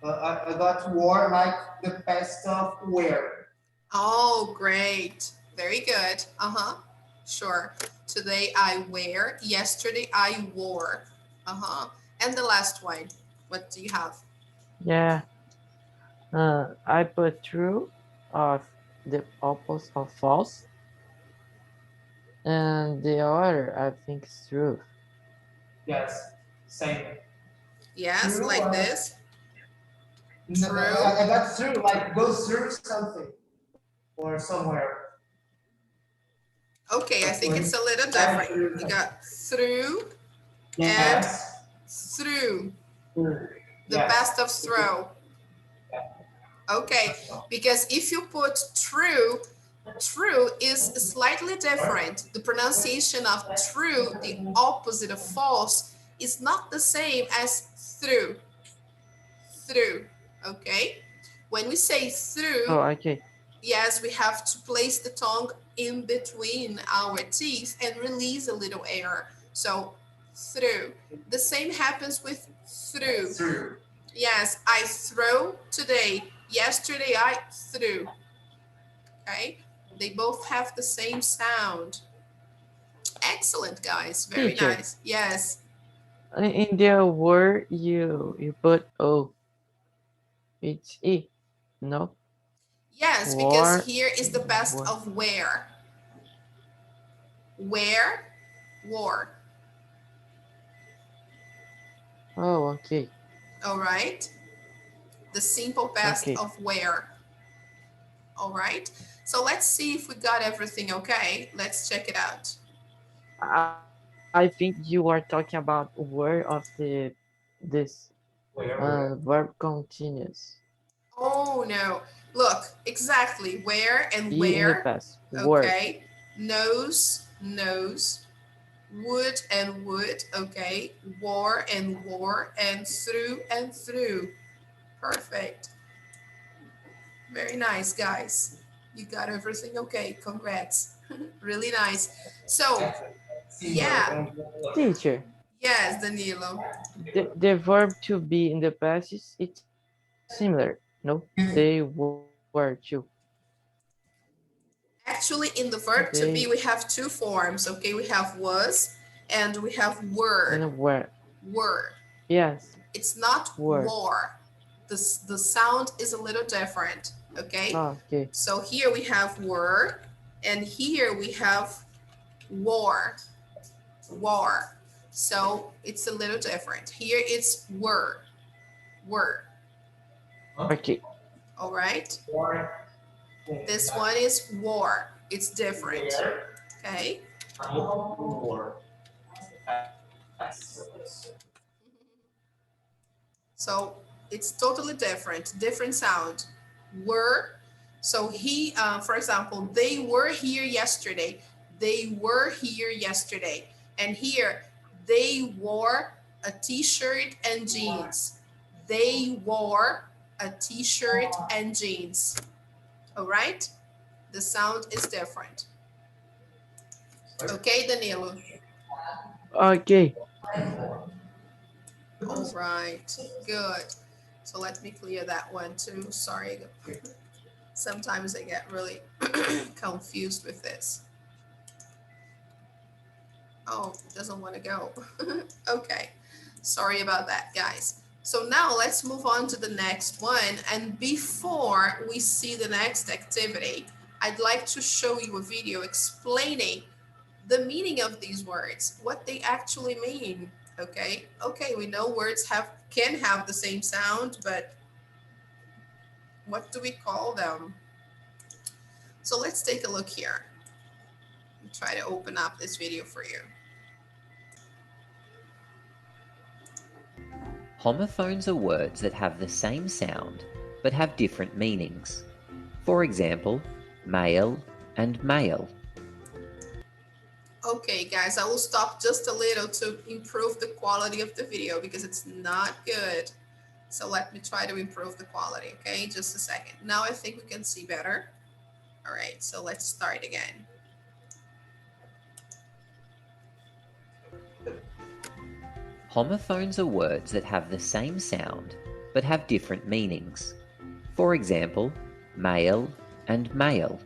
I got wore like the past of wear. Oh, great. Very good. Uh-huh. Sure. Today I wear. Yesterday I wore. Uh-huh. And the last one. What do you have? Yeah. I put true of the opposite of false, and the other I think is true. Yes, same. Yes, Through, like this. True. I got through, like go through something or somewhere. Okay, I think it's a little Pass different. through. You got through and Yes. through. The Yes. past of throw. Okay, because if you put true, true is slightly different. The pronunciation of true, the opposite of false, is not the same as through. Through. Okay? When we say through, Oh, okay. yes, we have to place the tongue in between our teeth and release a little air. So through. The same happens with through. Through. Yes, I throw today. Yesterday I threw. Okay? They both have the same sound. Excellent, guys. Very Teacher, nice. Yes. in the word you put O, it's E, no? Yes, because War, here is the past war. of where. Where, war. Oh, okay. All right? The simple past Okay. of where. All right? So let's see if we got everything okay. Let's check it out. I think you are talking about word of the this Where? verb continuous. Oh, no. Look, exactly. Where and E in the where. past. Word. Okay. Nose, nose. Wood and wood. Okay. War and war. And through and through. Perfect. Very nice, guys. You got everything okay. Congrats. Really nice. So, yeah. Teacher, Yes, Danilo. the verb to be in the past is it's similar. No, they were too. Actually, in the verb to They be, we have two forms. Okay. We have was and we have were. and were. Were. Yes, It's not were. war. The sound is a little different. Okay. Oh, okay. So here we have were, and here we have war. War. So it's a little different. Here it's were. Were. Okay. All right. War. This one is war. It's different. Okay. War. So it's totally different. Different sound. Were. So he, for example, they were here yesterday. They were here yesterday. And here, they wore a t-shirt and jeans. They wore a t-shirt and jeans. All right? The sound is different. Okay, Danilo? Okay. All right, good. So let me clear that one too. Sorry. Sometimes I get really confused with this. Oh, it doesn't want to go. Okay, sorry about that, guys. So now let's move on to the next one. And before we see the next activity, I'd like to show you a video explaining the meaning of these words, what they actually mean. Okay, we know words can have the same sound, but what do we call them? So let's take a look here. Try to open up this video for you. Homophones are words that have the same sound but have different meanings. For example, male and male. Okay, guys, I will stop just a little to improve the quality of the video because it's not good. So let me try to improve the quality, okay? Just a second. Now I think we can see better. All right, so let's start again. Homophones are words that have the same sound but have different meanings. For example, male and male.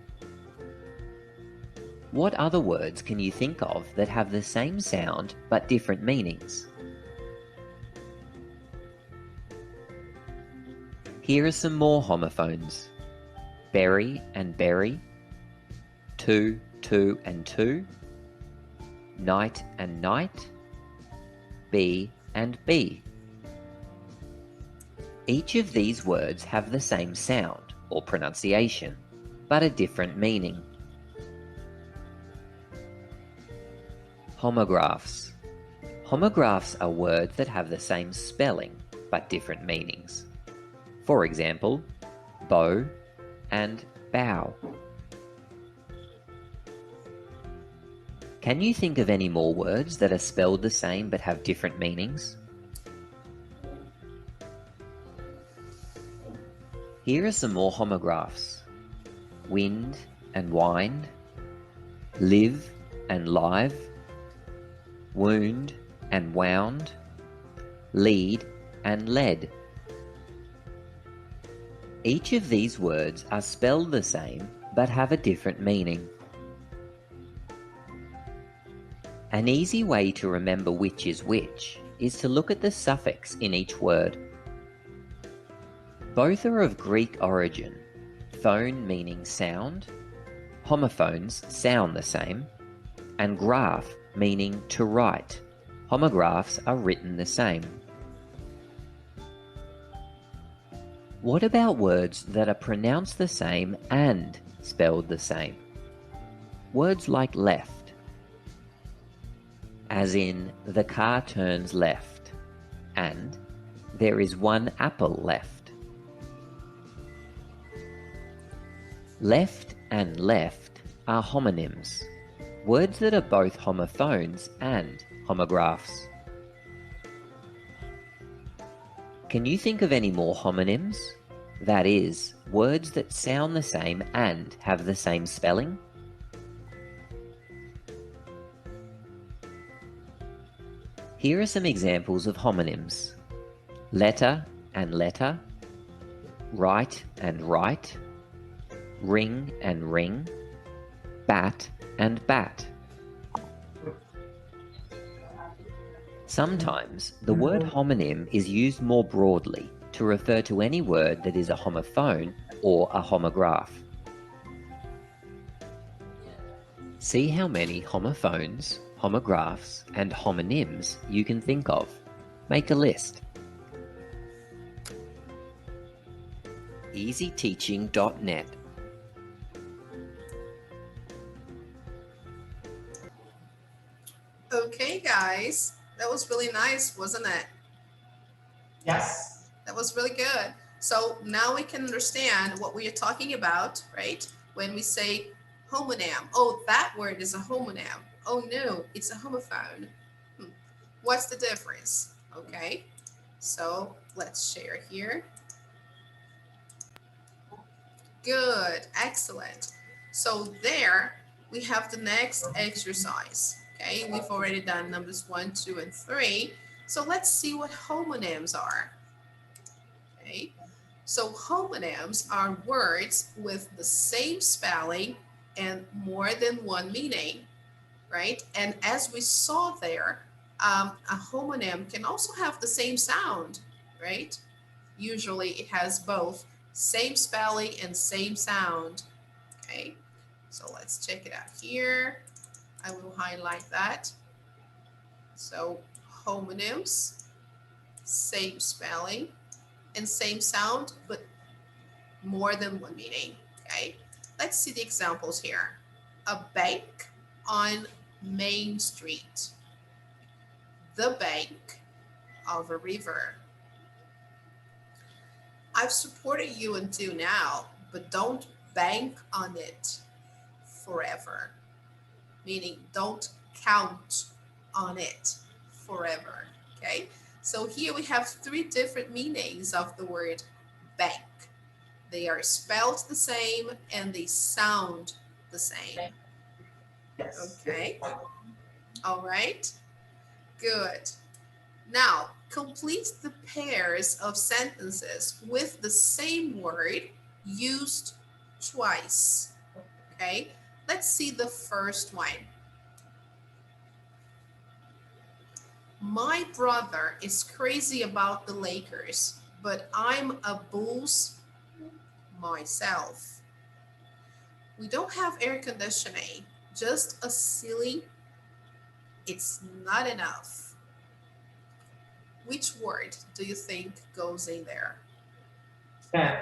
What other words can you think of that have the same sound but different meanings? Here are some more homophones. Berry and berry, two and two, night and night, bee and bee. Each of these words have the same sound or pronunciation, but a different meaning. Homographs. Homographs are words that have the same spelling, but different meanings. For example, bow and bow. Can you think of any more words that are spelled the same but have different meanings? Here are some more homographs. Wind and wind, live and live, wound and wound, lead and led. Each of these words are spelled the same but have a different meaning. An easy way to remember which is to look at the suffix in each word. Both are of Greek origin, phone meaning sound, homophones sound the same, and graph meaning to write. Homographs are written the same. What about words that are pronounced the same and spelled the same? Words like left, as in the car turns left, and there is one apple left. Left and left are homonyms, words that are both homophones and homographs. Can you think of any more homonyms? That is, words that sound the same and have the same spelling? Here are some examples of homonyms. Letter and letter, right and right, ring and ring, bat and bat. Sometimes the word homonym is used more broadly to refer to any word that is a homophone or a homograph. See how many homophones, homographs, and homonyms you can think of. Make a list. easyteaching.net. Okay, guys, that was really nice, wasn't it? Yes. That was really good. So now we can understand what we are talking about, right? When we say homonym. Oh, that word is a homonym. Oh no, it's a homophone. What's the difference? Okay, so let's share here. Good, excellent. So there we have the next exercise. Okay, we've already done numbers 1, 2, and 3. So let's see what homonyms are. Okay, so homonyms are words with the same spelling and more than one meaning, right? And as we saw there, a homonym can also have the same sound, right? Usually it has both same spelling and same sound. Okay, so let's check it out here. I will highlight that. So homonyms, same spelling and same sound, but more than one meaning. Okay, let's see the examples here. A bank on Main Street. The bank of a river. I've supported you until now, but don't bank on it forever. Meaning don't count on it forever. Okay, so here we have 3 different meanings of the word bank. They are spelled the same and they sound the same. Yes. Okay, all right, good. Now, complete the pairs of sentences with the same word used twice. Okay, let's see the first one. My brother is crazy about the Lakers, but I'm a Bulls myself. We don't have air conditioning, just a ceiling. It's not enough. Which word do you think goes in there? Fan.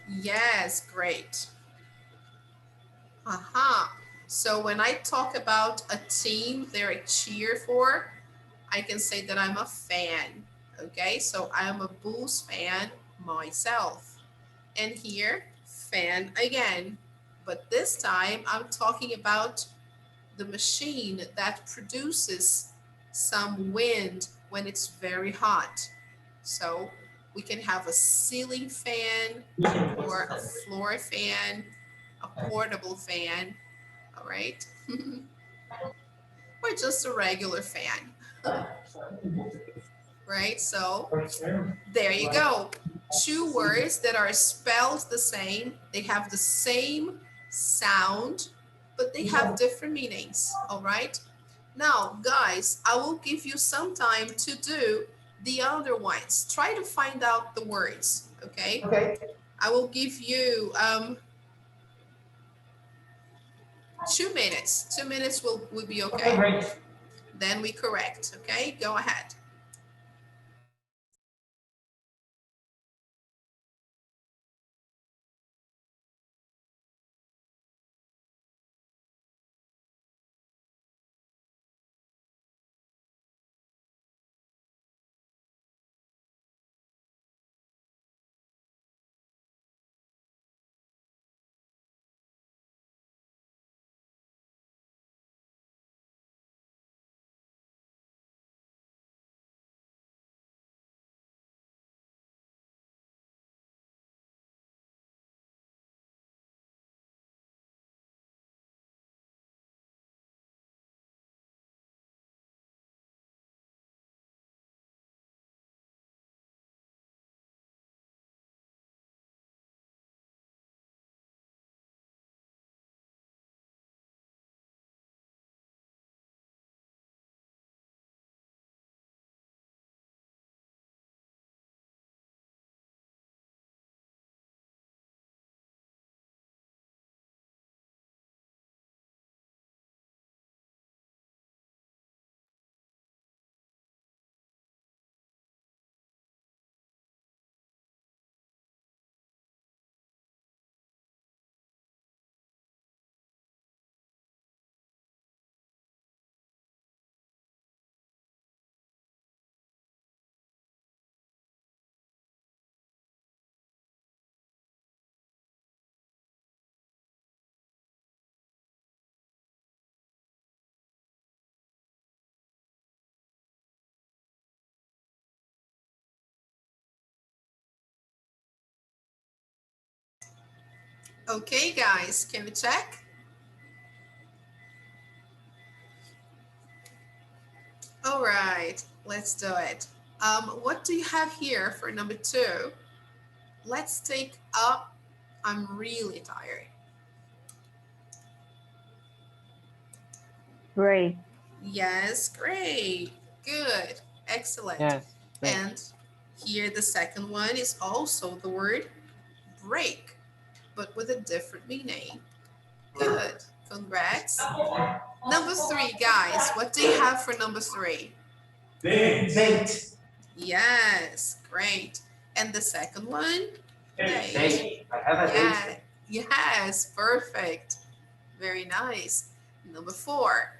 Yes, great. Aha. So when I talk about a team they're a cheer for, I can say that I'm a fan. Okay, so I'm a Bulls fan myself. And here, fan again. But this time I'm talking about the machine that produces some wind when it's very hot. So we can have a ceiling fan or a floor fan, a portable fan, all right? Or just a regular fan, right? So there you go. Two words that are spelled the same, they have the same sound, but they have different meanings, all right? Now, guys, I will give you some time to do the other ones. Try to find out the words, okay? Okay. I will give you 2 minutes. 2 minutes will be Okay, okay. great. Then we correct, okay? Go ahead. Okay, guys, can we check? All right, let's do it. What do you have here for number 2? Let's take up. I'm really tired. Break. Yes, great. Good. Excellent. Yes, great. And here the second one is also the word break, but with a different meaning. Good. Congrats. Number 3, guys. What do you have for number 3? Date. Yes, great. And the second one? Date. Date. I have a date. Yeah. Yes, perfect. Very nice. Number 4,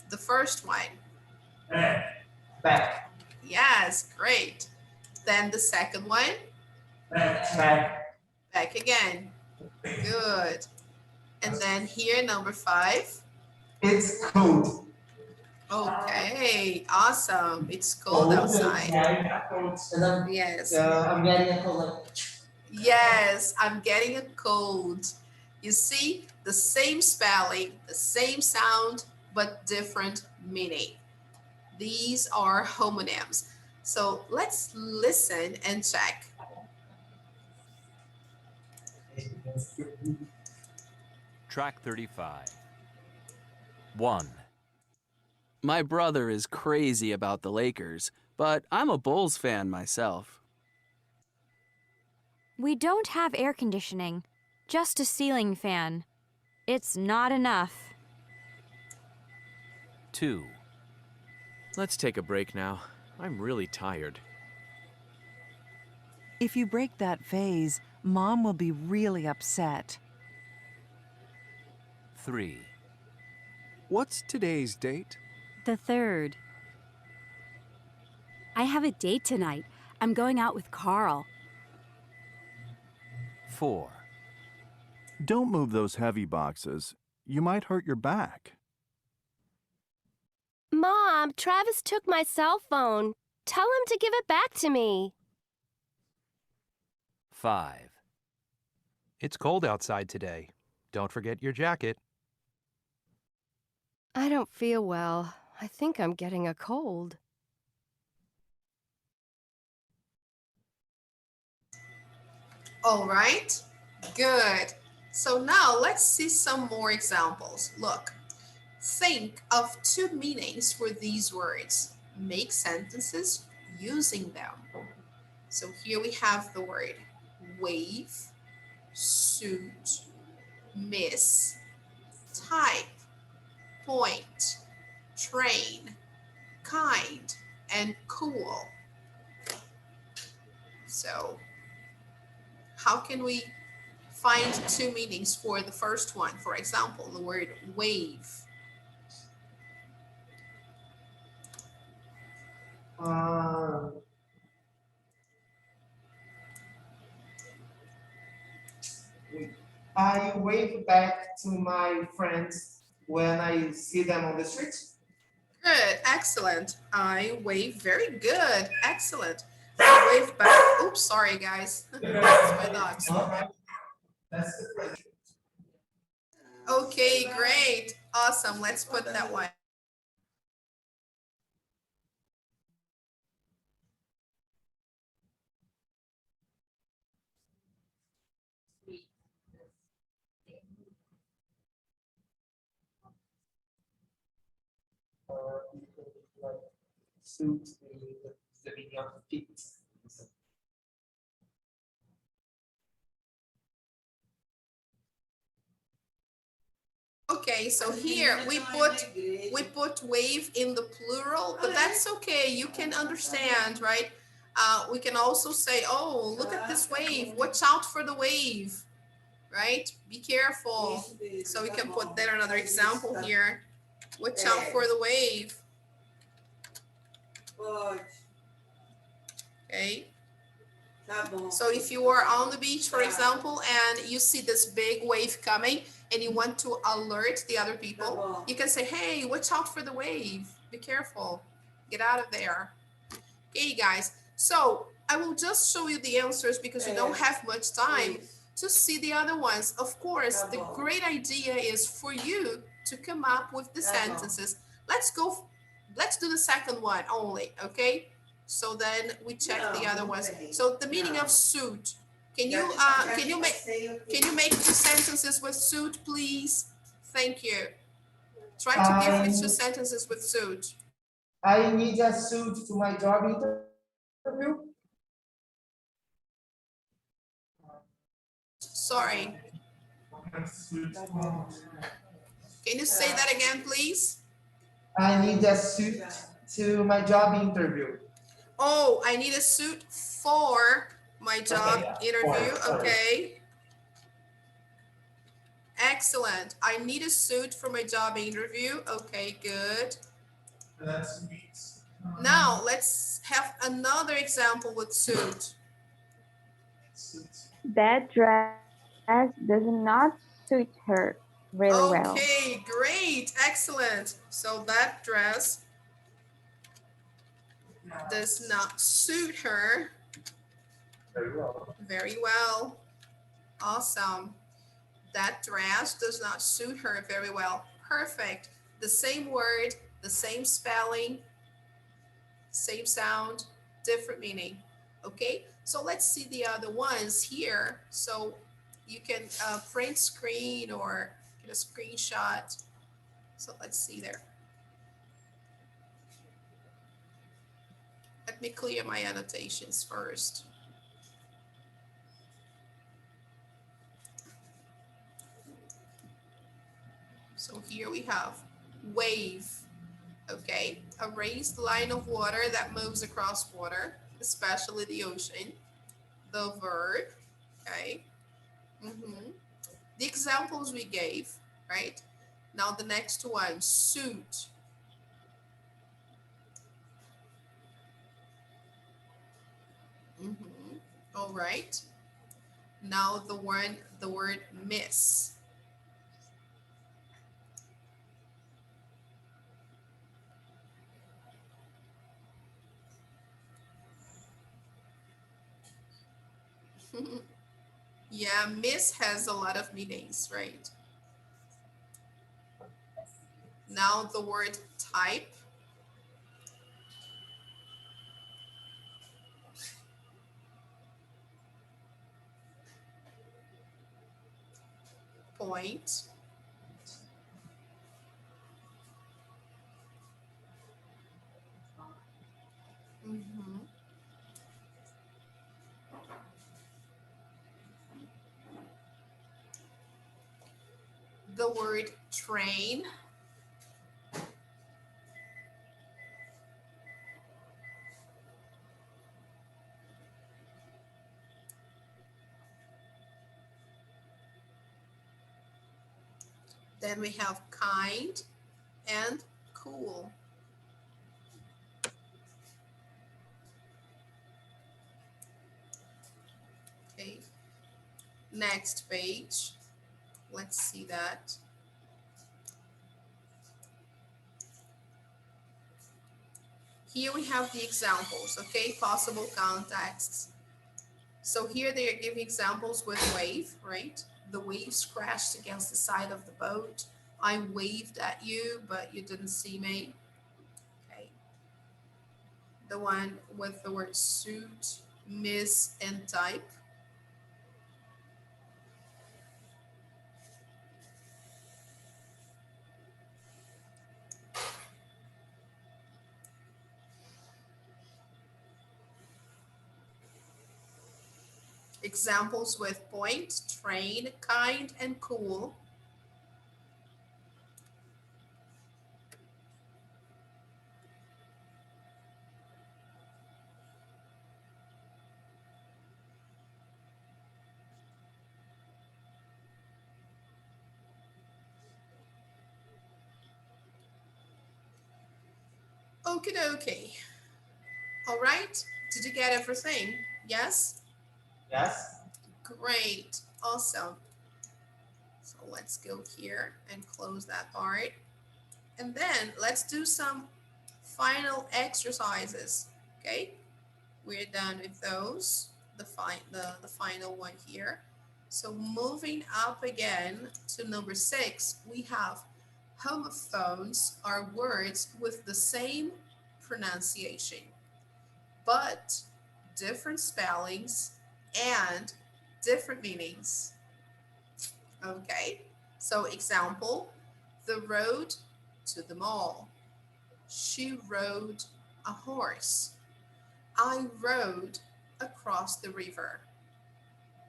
the first one. Back. Yes, great. Then the second one. Back. Back again. Good. And then here, number 5. It's cold. Okay, awesome. It's cold outside. Yes. I'm getting a cold. Yes, I'm getting a cold. You see, the same spelling, the same sound, but different meaning. These are homonyms. So let's listen and check. Track 35. 1. My brother is crazy about the Lakers, but I'm a Bulls fan myself. We don't have air conditioning, just a ceiling fan. It's not enough. 2. Let's take a break now. I'm really tired. If you break that vase, Mom will be really upset. 3. What's today's date? The 3rd. I have a date tonight. I'm going out with Carl. 4. Don't move those heavy boxes. You might hurt your back. Mom, Travis took my cell phone. Tell him to give it back to me. 5. It's cold outside today. Don't forget your jacket. I don't feel well. I think I'm getting a cold. All right, good. So now let's see some more examples. Look, think of 2 meanings for these words. Make sentences using them. So here we have the word wave, suit, miss, type, point, train, kind, and cool. So how can we find 2 meanings for the first one? For example, the word wave. I wave back to my friends when I see them on the street. Good, excellent. I wave, very good, excellent. I wave back. Oops, sorry guys. That's my dogs. Okay, great, awesome. Let's put that one. Suit the meaning of fit. Okay, so here we put wave in the plural, but that's okay. You can understand, right? We can also say, oh, look at this wave. Watch out for the wave, right? Be careful. So we can put that another example here. Watch out for the wave. Okay. So if you are on the beach, for example, and you see this big wave coming and you want to alert the other people, you can say, hey, watch out for the wave. Be careful. Get out of there. Okay, guys. So I will just show you the answers because we don't have much time to see the other ones. Of course, the great idea is for you to come up with the sentences. Let's do the second one only, okay? So then we check the other ones. So the meaning of suit. Can you make 2 sentences with suit, please? Thank you. Try to give me 2 sentences with suit. I need a suit to my job interview. Sorry. Can you say that again, please? I need a suit to my job interview. Oh, I need a suit for my job interview. Okay. Excellent. I need a suit for my job interview. Okay, good. Now let's have another example with suit. That dress does not suit her really well. Okay, great, excellent. So that dress does not suit her very well. Awesome. That dress does not suit her very well. Perfect. The same word, the same spelling, Same sound, different meaning. Okay, so let's see the other ones here. So you can print screen or get a screenshot. So let's see there. Let me clear my annotations first. So here we have wave, okay? A raised line of water that moves across water, especially the ocean. The verb, okay? The examples we gave, right? Now the next one, suit. All right. Now the word miss. Yeah, miss has a lot of meanings, right? Now the word type. Point. The word train. Then we have kind and cool. Okay. Next page. Let's see that. Here we have the examples, okay? Possible contexts. So here they are giving examples with wave, right? The waves crashed against the side of the boat. I waved at you, but you didn't see me. Okay. The one with the word suit, miss, and type. Examples with point, train, kind, and cool. Okie dokie. All right. Did you get everything? Yes? Yes. Great. Awesome. So let's go here and close that part. And then let's do some final exercises. Okay? We're done with those. The final one here. So moving up again to number 6, we have homophones are words with the same pronunciation, but different spellings and different meanings. Okay, so example, the road to the mall. She rode a horse. I rode across the river.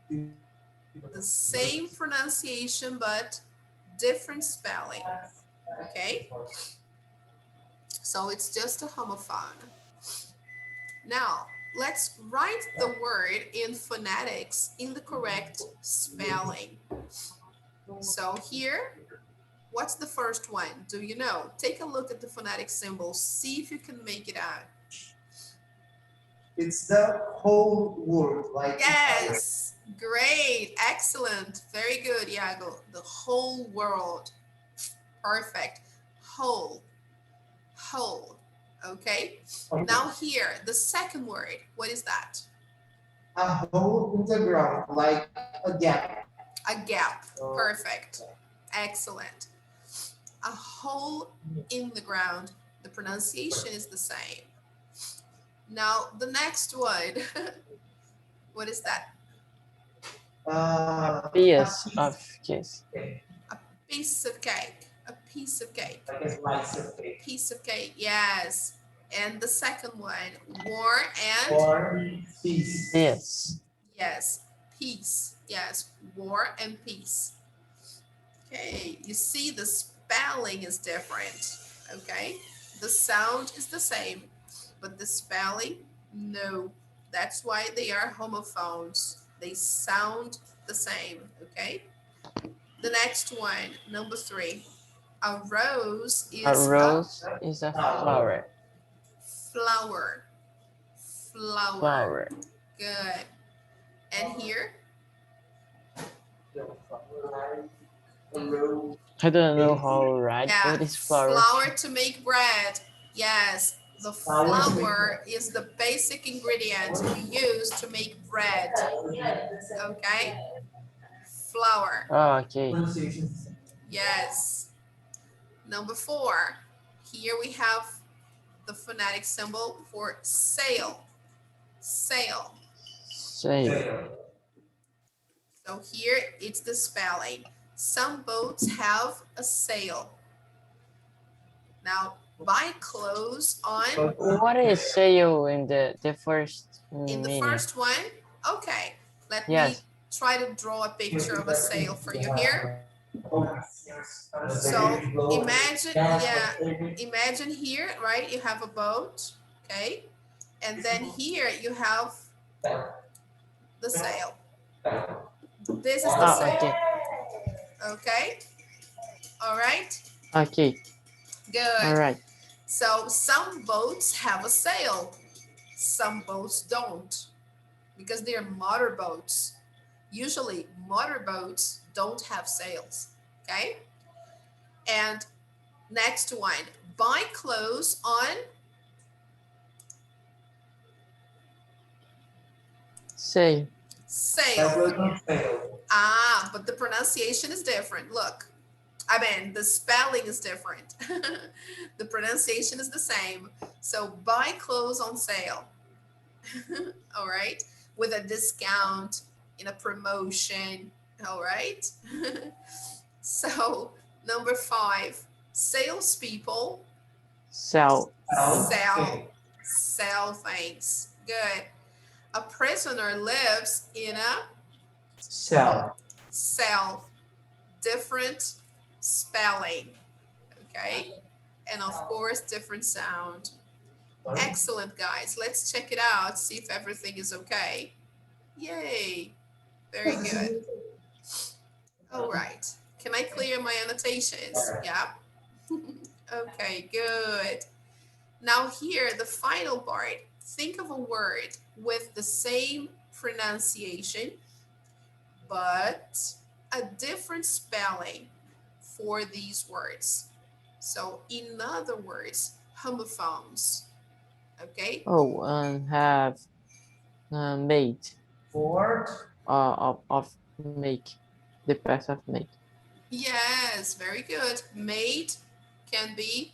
The same pronunciation, but different spelling. Okay, so it's just a homophone. Now, let's write the word in phonetics in the correct spelling. So here, what's the first one? Do you know? Take a look at the phonetic symbols. See if you can make it out. It's the whole word, like yes, great, excellent, very good, Iago. The whole world, perfect. Whole, whole. Okay. Now here, the second word. What is that? A hole in the ground, like a gap. A gap. Perfect. Excellent. A hole in the ground. The pronunciation is the same. Now, the next one. What is that? A Uh, piece of cheese. A piece of cake. A piece of cake. like a slice of cake. Piece of cake, yes. And the second one, war and Or peace. Yes. yes, peace. Yes, war and peace. Okay, you see the spelling is different. Okay, the sound is the same, but the spelling, no. That's why they are homophones. They sound the same. Okay, the next one, number 3. A rose A is a rose is a flower. flower. Flower. Flower. Good. And here? I don't know how to write. Yeah, What is flower? flour to make bread. Yes, the flour is the basic ingredient we use to make bread. Okay? Flour. Oh, okay. Yes. Number 4. Here we have the phonetic symbol for sail. Sail. Sail. So here it's the spelling. Some boats have a sail. Now, buy clothes on. What is sail in the first In the meaning? first one, okay. Let me Yes. try to draw a picture of a sail for you here. So imagine, yeah, imagine here, right? You have a boat, okay? And then here you have the sail. This is the sail. Okay. Okay? All right? Okay. Good. All right. So some boats have a sail. Some boats don't because they're motorboats. Usually motorboats don't have sails, okay? And next one, buy clothes on Sail. sail. Ah, but the pronunciation is different. Look, I mean, the spelling is different. The pronunciation is the same. So buy clothes on sale. All right, with a discount, in a promotion. All right. So number 5, salespeople Sell. sell things. Good. A prisoner lives in a Cell. cell. Different spelling. Okay, and of course different sound. Excellent, guys. Let's check it out, see if everything is okay. Yay. Very good. All right. Can I clear my annotations? Yeah. Okay, good. Now here, the final part. Think of a word with the same pronunciation, but a different spelling for these words. So in other words, homophones. Okay? Oh, and have made. For Of make. The past of make. Yes, very good. Made can be,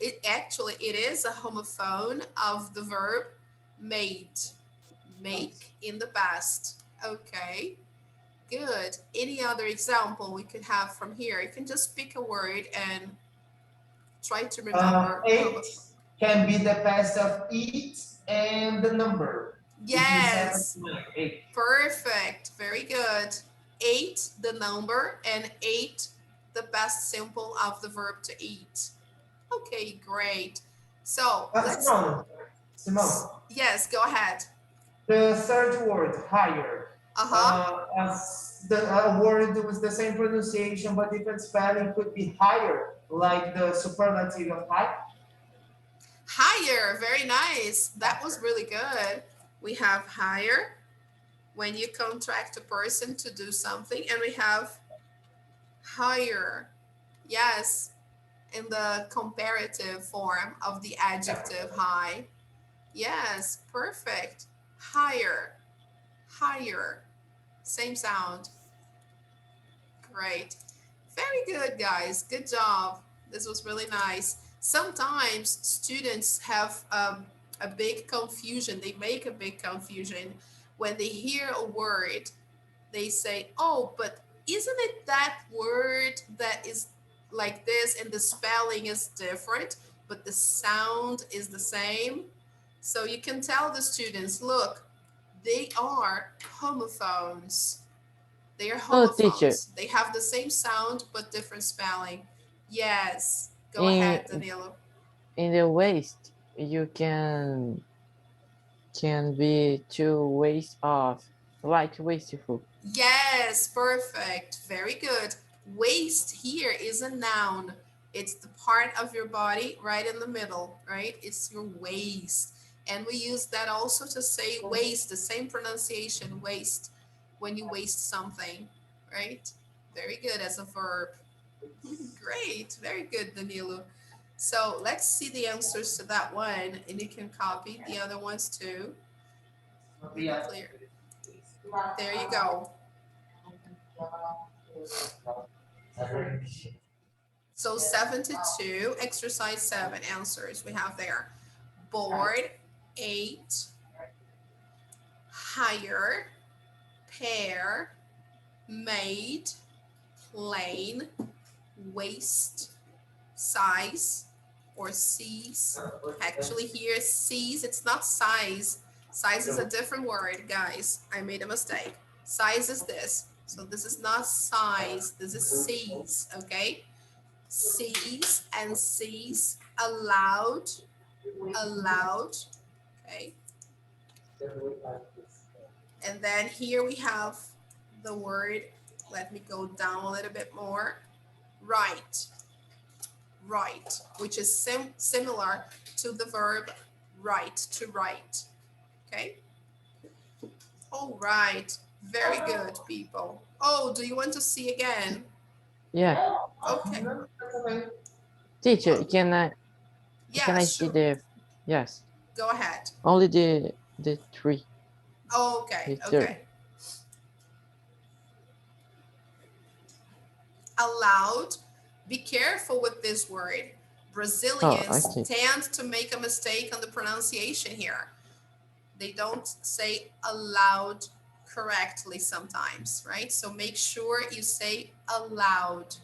it is a homophone of the verb made. Make in the past. Okay, good. Any other example we could have from here? You can just pick a word and try to remember. eight can be the past of eat and the number. Yes, Eight. perfect. Very good. 8, the number, and 8, the past simple of the verb to eat. Okay, great. So let's. Simone. Yes, go ahead. The third word, higher. As the word with the same pronunciation but different spelling could be higher, like the superlative of high. Higher, very nice. That was really good. We have higher when you contract a person to do something, and we have higher. Yes, in the comparative form of the adjective high. Yes, perfect. Higher, higher. Same sound. Great. Very good, guys. Good job. This was really nice. Sometimes students have a big confusion. They make a big confusion when they hear a word. They say, oh, but isn't it that word that is like this and the spelling is different, but the sound is the same? So you can tell the students, look, they are homophones. They are Oh, teacher, homophones. They have the same sound but different spelling. Yes. Go ahead, in Danilo. in the waist, you can be two ways of, like wasteful. Yes, perfect. Very good. Waist here is a noun. It's the part of your body right in the middle, right? It's your waist. And we use that also to say waste, the same pronunciation, waste, when you waste something, right? Very good as a verb. Great. Very good, Danilo. So let's see the answers to that one, and you can copy the other ones too. Make it clear. There you go. So 72, exercise 7 answers we have there. Board, 8, higher, pair, made, plain, waist, size, or sees. Actually here, sees, it's not size. Size is a different word, guys. I made a mistake. Size is this. So this is not size, this is sees, okay? Sees and sees, allowed, allowed, okay? And then here we have the word, let me go down a little bit more, right, right, which is similar to the verb write, to write, okay? All right, very good, people. Oh, do you want to see again? Yeah. Okay. Teacher, Well, can yeah, I see sure. the, yes, Go ahead. only the three, Okay, the third. okay. Allowed. Be careful with this word. Oh, Brazilians okay. tend to make a mistake on the pronunciation here. They don't say allowed correctly sometimes, right? So make sure you say allowed,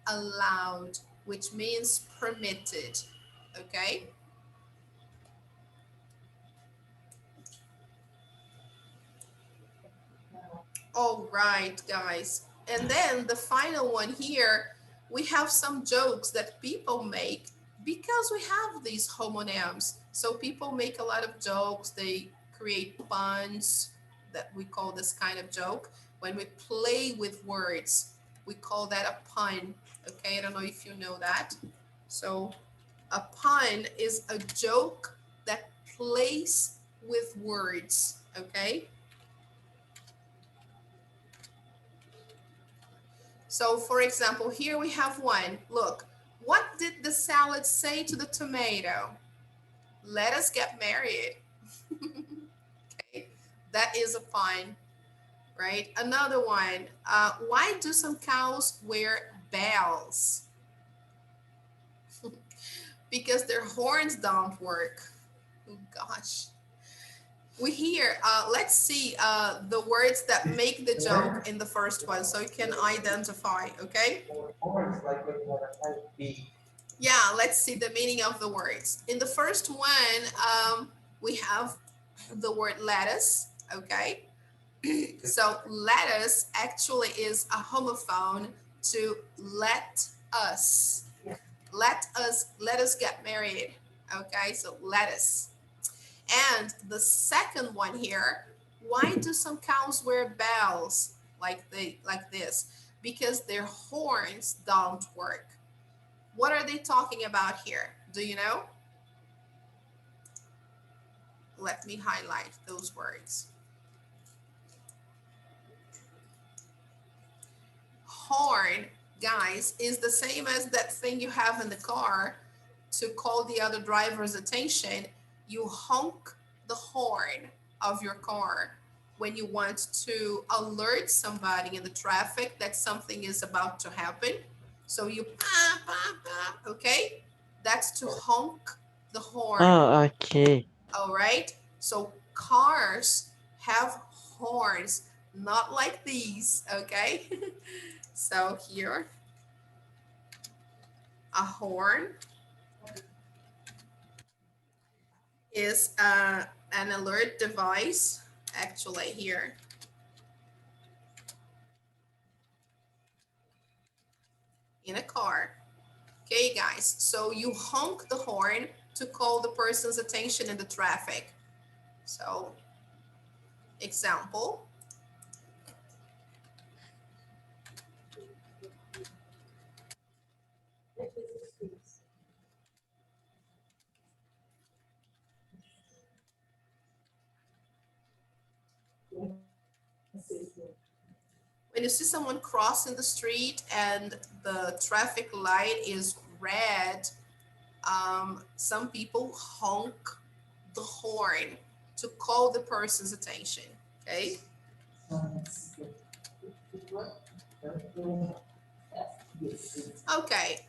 allowed, which means permitted, okay? All right, guys. And then the final one here, we have some jokes that people make because we have these homonyms. So people make a lot of jokes. They create puns that we call this kind of joke. When we play with words, we call that a pun. Okay, I don't know if you know that. So a pun is a joke that plays with words. Okay. So for example, here we have one. Look, what did the salad say to the tomato? Let us get married. Okay, that is a pun, right? Another one. Why do some cows wear bells? Because their horns don't work. Oh gosh. We hear, let's see the words that make the joke in the first one so you can identify, okay? Yeah, let's see the meaning of the words. In the first one, we have the word lettuce, okay? So lettuce actually is a homophone to let us. Let us get married, okay? So lettuce. And the second one here, why do some cows wear bells like this? Because their horns don't work. What are they talking about here? Do you know? Let me highlight those words. Horn, guys, is the same as that thing you have in the car to call the other driver's attention. You honk the horn of your car when you want to alert somebody in the traffic that something is about to happen. So you okay? That's to honk the horn. Oh, okay. All right. So cars have horns, not like these. Okay. So here, a horn is an alert device. Actually, here, in a car. Okay, guys. So you honk the horn to call the person's attention in the traffic. So, example. When you see someone crossing the street and the traffic light is red, some people honk the horn to call the person's attention. Okay. Okay.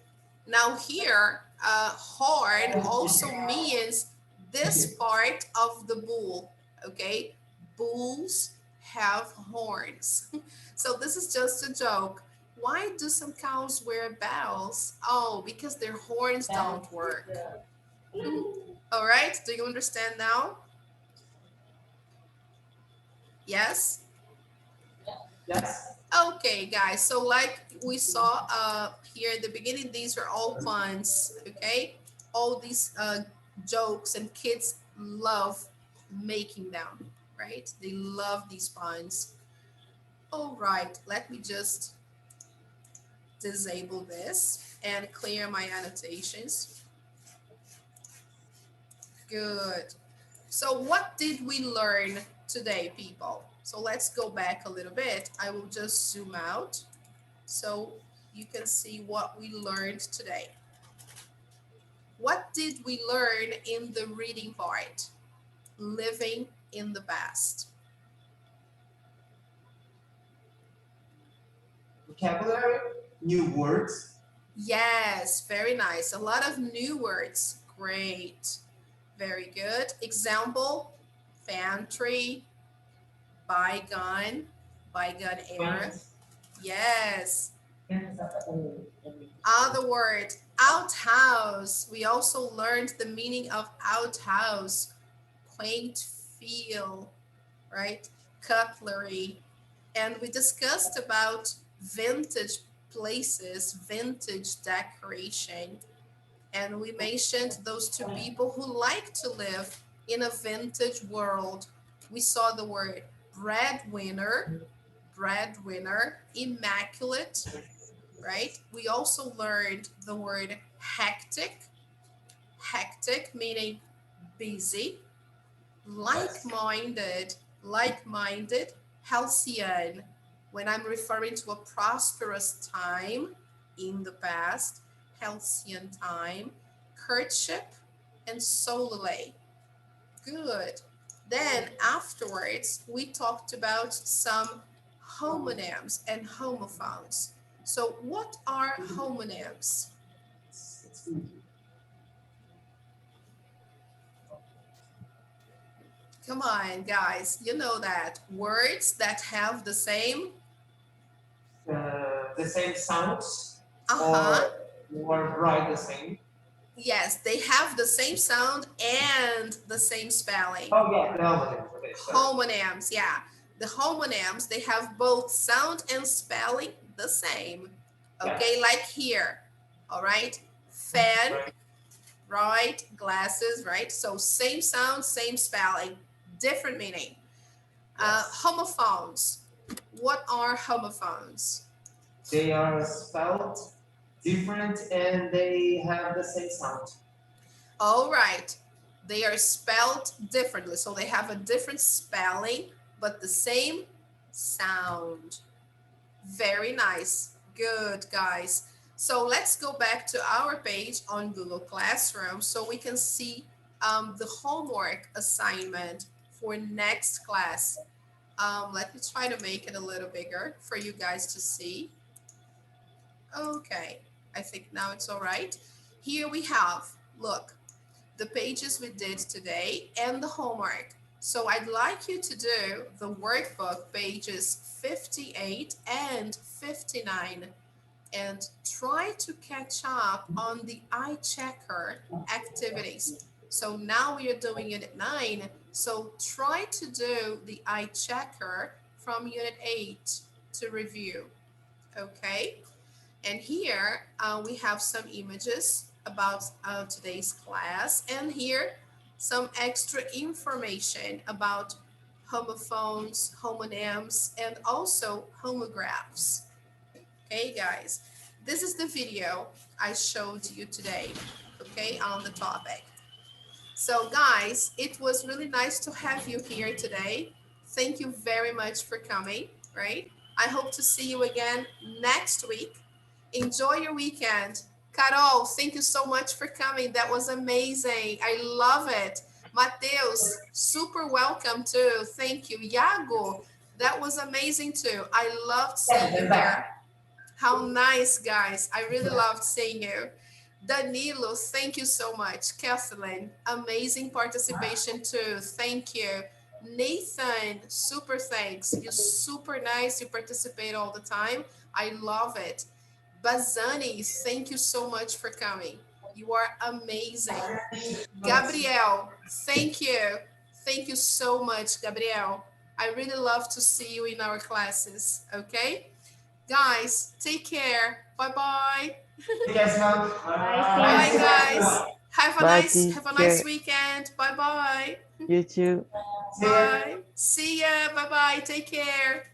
Now here, horn also means this part of the bull. Okay. Bulls have horns. So this is just a joke. Why do some cows wear bells? Oh, because their horns don't work. All right. Do you understand now? Yes? Yes. Okay, guys. So like we saw here at the beginning, these are all puns, okay? All these jokes, and kids love making them, right? They love these puns. All right, let me just disable this and clear my annotations. Good. So what did we learn today, people? So let's go back a little bit. I will just zoom out so you can see what we learned today. What did we learn in the reading part? Living in the past. Vocabulary, new words. Yes, very nice. A lot of new words. Great. Very good. Example, pantry, bygone, bygone era. Yes. Other word, outhouse. We also learned the meaning of outhouse, quaint feel, right? Cutlery. And we discussed about vintage places, vintage decoration. And we mentioned those two people who like to live in a vintage world. We saw the word breadwinner, immaculate, right? We also learned the word hectic, meaning busy, like-minded, halcyon, when I'm referring to a prosperous time in the past, halcyon time, courtship, and solely. Good. Then afterwards, we talked about some homonyms and homophones. So what are homonyms? Come on, guys, you know that. Words that have The same sounds, uh-huh, or write the same. yes, they have the same sound and the same spelling. Oh yeah, the homonyms. Okay, Homonyms, yeah. The homonyms, they have both sound and spelling the same. Okay, yes. like here, all right? Fan, right? Glasses, right? So same sound, same spelling, different meaning. Homophones. What are homophones? They are spelled different and they have the same sound. All right. They are spelled differently. So they have a different spelling, but the same sound. Very nice. Good, guys. So let's go back to our page on Google Classroom so we can see the homework assignment for next class. Let me try to make it a little bigger for you guys to see. Okay, I think now it's all right. Here we have, look, the pages we did today and the homework. So I'd like you to do the workbook pages 58 and 59 and try to catch up on the eye checker activities. So now we are doing Unit 9, so try to do the eye checker from Unit 8 to review, okay? And here we have some images about today's class, and here some extra information about homophones, homonyms, and also homographs. Okay, guys, this is the video I showed you today, okay, on the topic. So, guys, it was really nice to have you here today. Thank you very much for coming, right? I hope to see you again next week. Enjoy your weekend. Carol, thank you so much for coming. That was amazing. I love it. Mateus, super welcome too. Thank you. Iago, that was amazing too. I loved seeing you here. How nice, guys. I really loved seeing you. Danilo, thank you so much. Kathleen, amazing participation too. Thank you. Nathan, super thanks. You're super nice. You participate all the time. I love it. Bazani, thank you so much for coming. You are amazing. Gabriel, thank you. Thank you so much, Gabriel. I really love to see you in our classes. Okay? Guys, take care. Bye-bye. Bye, guys. Bye, Have a nice teacher. weekend. Bye-bye. You too. Bye. See ya. Bye-bye. Take care.